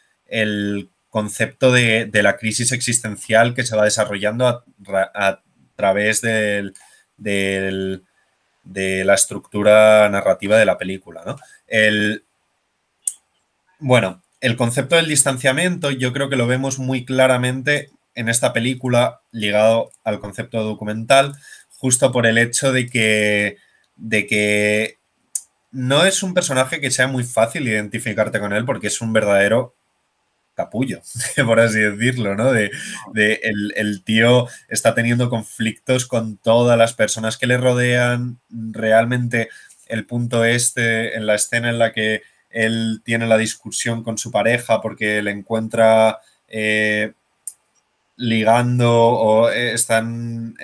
concepto de la crisis existencial que se va desarrollando a través de la estructura narrativa de la película, ¿no? Bueno, el concepto del distanciamiento yo creo que lo vemos muy claramente en esta película ligado al concepto documental, justo por el hecho de que no es un personaje que sea muy fácil identificarte con él porque es un verdadero capullo, por así decirlo, ¿no? El tío está teniendo conflictos con todas las personas que le rodean. Realmente el punto este, en la escena en la que él tiene la discusión con su pareja porque le encuentra ligando o están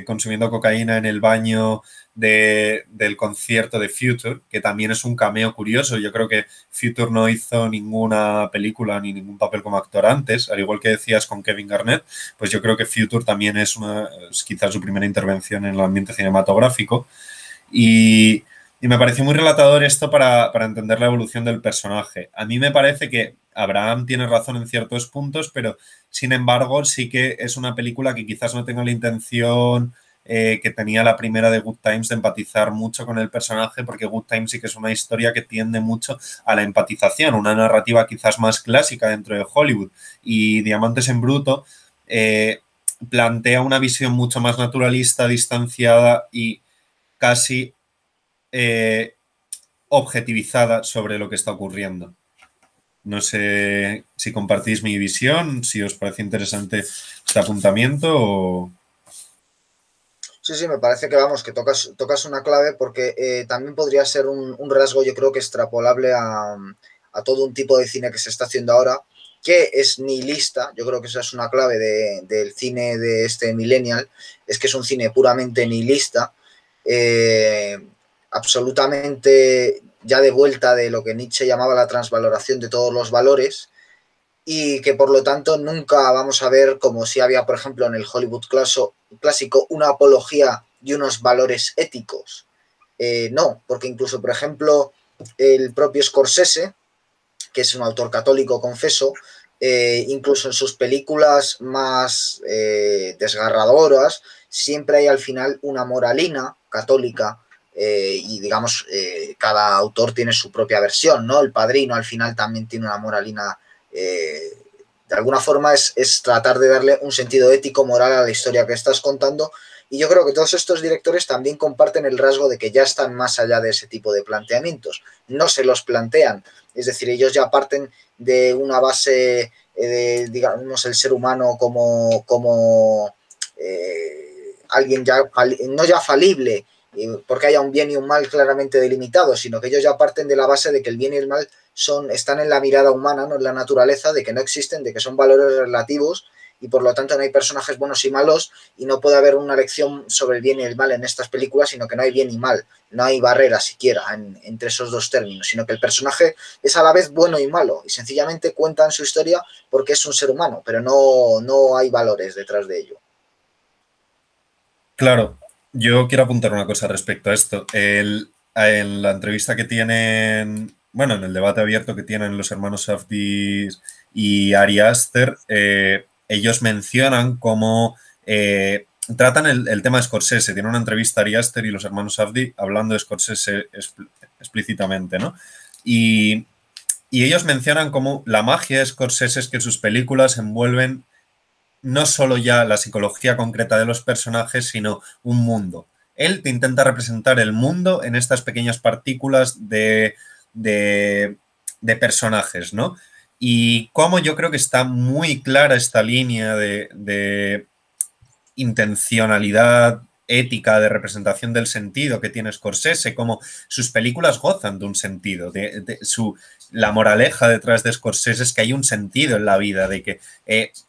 consumiendo cocaína en el baño del concierto de Future, que también es un cameo curioso. Yo creo que Future no hizo ninguna película ni ningún papel como actor antes, al igual que decías con Kevin Garnett, pues yo creo que Future también es quizás su primera intervención en el ambiente cinematográfico. Y me pareció muy relatador esto para entender la evolución del personaje. A mí me parece que Abraham tiene razón en ciertos puntos, pero sin embargo sí que es una película que quizás no tenga la intención que tenía la primera de Good Times de empatizar mucho con el personaje, porque Good Times sí que es una historia que tiende mucho a la empatización, una narrativa quizás más clásica dentro de Hollywood. Y Diamantes en Bruto plantea una visión mucho más naturalista, distanciada y casi objetivizada sobre lo que está ocurriendo. No sé si compartís mi visión, si os parece interesante este apuntamiento o... Sí, sí, me parece que vamos, que tocas una clave porque también podría ser un rasgo, yo creo que extrapolable a todo un tipo de cine que se está haciendo ahora, que es nihilista. Yo creo que esa es una clave del cine de este millennial, es que es un cine puramente nihilista, eh, absolutamente ya de vuelta de lo que Nietzsche llamaba la transvaloración de todos los valores, y que por lo tanto nunca vamos a ver como si había, por ejemplo, en el Hollywood clásico una apología y unos valores éticos. No, porque incluso, por ejemplo, el propio Scorsese, que es un autor católico, confeso, incluso en sus películas más desgarradoras, siempre hay al final una moralina católica, y digamos, cada autor tiene su propia versión, ¿no? El Padrino al final también tiene una moralina, de alguna forma es tratar de darle un sentido ético, moral a la historia que estás contando. Y yo creo que todos estos directores también comparten el rasgo de que ya están más allá de ese tipo de planteamientos. No se los plantean, es decir, ellos ya parten de una base, de, digamos, el ser humano como alguien ya, no ya falible, porque haya un bien y un mal claramente delimitados, sino que ellos ya parten de la base de que el bien y el mal están en la mirada humana, no en la naturaleza, de que no existen, de que son valores relativos, y por lo tanto no hay personajes buenos y malos, y no puede haber una lección sobre el bien y el mal en estas películas, sino que no hay bien y mal, no hay barrera siquiera entre esos dos términos, sino que el personaje es a la vez bueno y malo, y sencillamente cuentan su historia porque es un ser humano, pero no hay valores detrás de ello. Claro, yo quiero apuntar una cosa respecto a esto. En la entrevista que tienen, bueno, en el debate abierto que tienen los hermanos Safdie y Ari Aster, ellos mencionan cómo tratan el tema de Scorsese. Tiene una entrevista a Ari Aster y los hermanos Safdie hablando de Scorsese explícitamente, ¿no? Y ellos mencionan cómo la magia de Scorsese es que sus películas envuelven no solo ya la psicología concreta de los personajes, sino un mundo. Él te intenta representar el mundo en estas pequeñas partículas de personajes, ¿no? Y cómo yo creo que está muy clara esta línea de intencionalidad ética, de representación del sentido que tiene Scorsese, como sus películas gozan de un sentido, la moraleja detrás de Scorsese es que hay un sentido en la vida, de que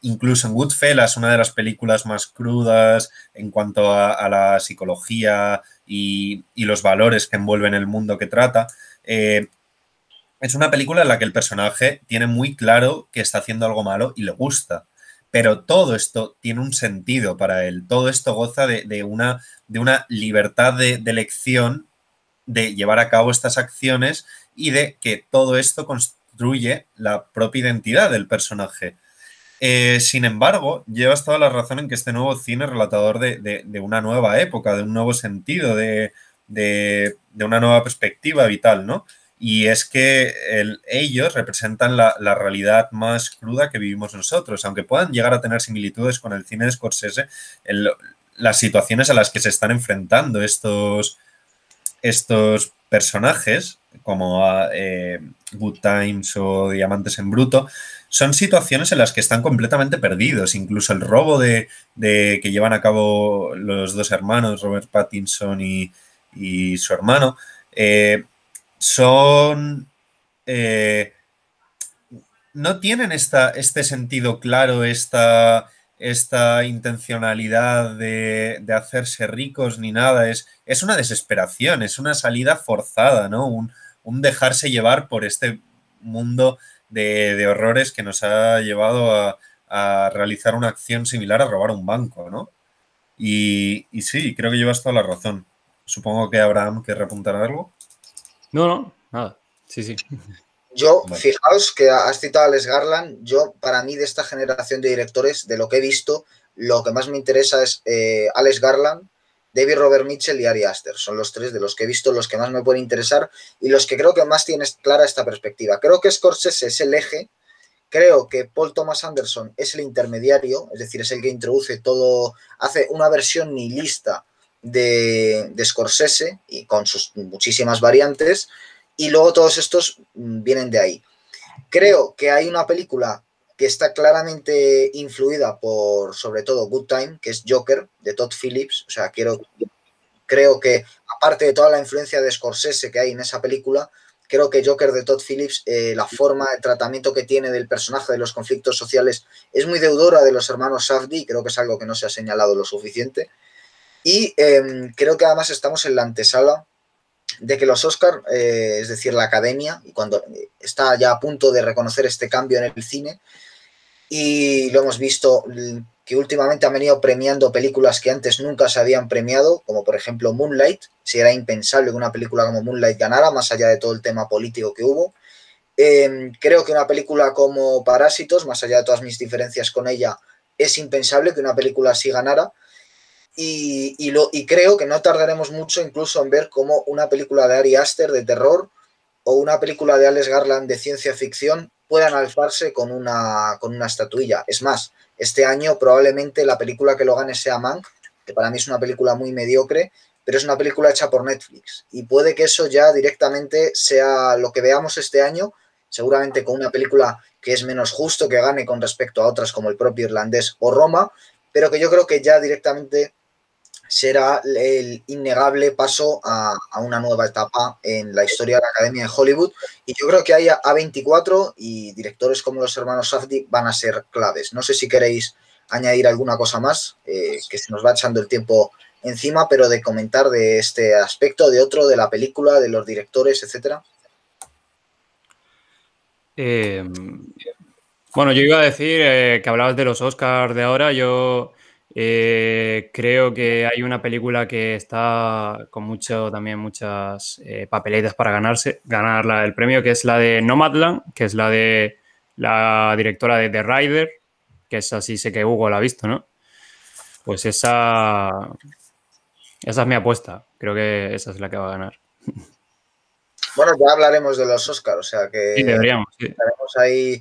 incluso en Goodfellas, una de las películas más crudas en cuanto a la psicología y los valores que envuelven el mundo que trata, es una película en la que el personaje tiene muy claro que está haciendo algo malo y le gusta. Pero todo esto tiene un sentido para él. Todo esto goza de una libertad de elección, de llevar a cabo estas acciones y de que todo esto construye la propia identidad del personaje. Sin embargo, llevas toda la razón en que este nuevo cine es relatador de una nueva época, de un nuevo sentido, de una nueva perspectiva vital, ¿no? Y es que ellos representan la realidad más cruda que vivimos nosotros, aunque puedan llegar a tener similitudes con el cine de Scorsese, las situaciones a las que se están enfrentando estos personajes, como Good Times o Diamantes en Bruto, son situaciones en las que están completamente perdidos. Incluso el robo que llevan a cabo los dos hermanos, Robert Pattinson y su hermano, son... no tienen este sentido claro, esta esta intencionalidad de hacerse ricos ni nada, es una desesperación, es una salida forzada, ¿no? Un dejarse llevar por este mundo de horrores que nos ha llevado a realizar una acción similar a robar un banco, ¿no? Y sí, creo que llevas toda la razón. Supongo que Abraham querrá apuntar algo. No, nada. Sí. Yo, Vale. fijaos que has citado a Alex Garland. Yo, para mí, de esta generación de directores, de lo que he visto, lo que más me interesa es Alex Garland, David Robert Mitchell y Ari Aster. Son los tres de los que he visto, los que más me pueden interesar y los que creo que más tienes clara esta perspectiva. Creo que Scorsese es el eje. Creo que Paul Thomas Anderson es el intermediario, es decir, es el que introduce todo, hace una versión nihilista de Scorsese y con sus muchísimas variantes, y luego todos estos vienen de ahí. Creo que hay una película que está claramente influida por, sobre todo, Good Time, que es Joker, de Todd Phillips. O sea, creo que, aparte de toda la influencia de Scorsese que hay en esa película, creo que Joker de Todd Phillips, la forma de tratamiento que tiene del personaje, de los conflictos sociales, es muy deudora de los hermanos Safdie, creo que es algo que no se ha señalado lo suficiente. Y creo que además estamos en la antesala de que los Oscar, es decir, la Academia, y cuando está ya a punto de reconocer este cambio en el cine, y lo hemos visto que últimamente han venido premiando películas que antes nunca se habían premiado, como por ejemplo Moonlight. Si era impensable que una película como Moonlight ganara, más allá de todo el tema político que hubo. Creo que una película como Parásitos, más allá de todas mis diferencias con ella, es impensable que una película así ganara. Y creo que no tardaremos mucho incluso en ver cómo una película de Ari Aster de terror o una película de Alex Garland de ciencia ficción puedan alzarse con una estatuilla. Es más, este año probablemente la película que lo gane sea Mank, que para mí es una película muy mediocre, pero es una película hecha por Netflix. Y puede que eso ya directamente sea lo que veamos este año, seguramente con una película que es menos justo que gane con respecto a otras como El propio Irlandés o Roma, pero que yo creo que ya directamente será el innegable paso a una nueva etapa en la historia de la Academia de Hollywood. Y yo creo que hay A24 y directores como los hermanos Safdie van a ser claves. No sé si queréis añadir alguna cosa más, que se nos va echando el tiempo encima, pero de comentar de este aspecto, de otro, de la película, de los directores, etcétera. Bueno, yo iba a decir que hablabas de los Oscars de ahora. Yo creo que hay una película que está con muchas papeletas para ganar el premio, que es la de Nomadland, que es la de la directora de The Rider, que es así, sé que Hugo la ha visto, ¿no? Pues esa es mi apuesta. Creo que esa es la que va a ganar. Bueno, ya hablaremos de los Oscars, o sea que Sí, deberíamos, sí. estaremos ahí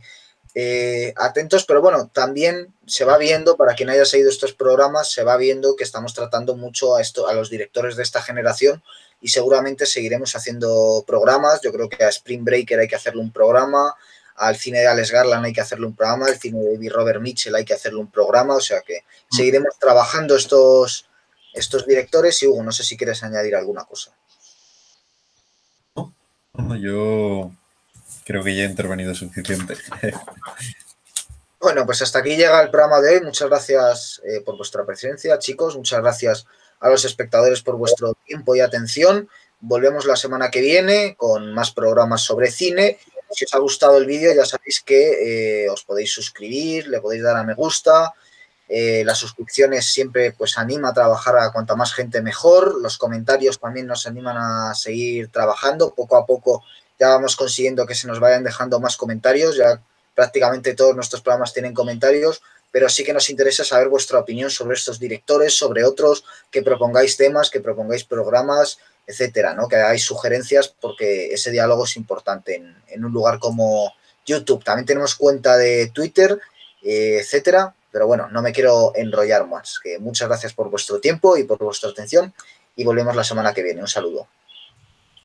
atentos, pero bueno, también se va viendo, para quien haya seguido estos programas, se va viendo que estamos tratando mucho a los directores de esta generación y seguramente seguiremos haciendo programas. Yo creo que a Spring Breaker hay que hacerle un programa, al cine de Alex Garland hay que hacerle un programa, al cine de David Robert Mitchell hay que hacerle un programa, o sea que seguiremos trabajando estos directores. Y Hugo, no sé si quieres añadir alguna cosa. No, yo creo que ya he intervenido suficiente. Bueno, pues hasta aquí llega el programa de hoy. Muchas gracias por vuestra presencia, chicos. Muchas gracias a los espectadores por vuestro tiempo y atención. Volvemos la semana que viene con más programas sobre cine. Si os ha gustado el vídeo, ya sabéis que os podéis suscribir, le podéis dar a me gusta. Las suscripciones siempre pues anima a trabajar a cuanta más gente mejor. Los comentarios también nos animan a seguir trabajando. Poco a poco ya vamos consiguiendo que se nos vayan dejando más comentarios. Ya prácticamente todos nuestros programas tienen comentarios, pero sí que nos interesa saber vuestra opinión sobre estos directores, sobre otros, que propongáis temas, que propongáis programas, etcétera, ¿no? Que hagáis sugerencias, porque ese diálogo es importante en un lugar como YouTube. También tenemos cuenta de Twitter, etcétera, pero bueno, no me quiero enrollar más. Que muchas gracias por vuestro tiempo y por vuestra atención y volvemos la semana que viene. Un saludo.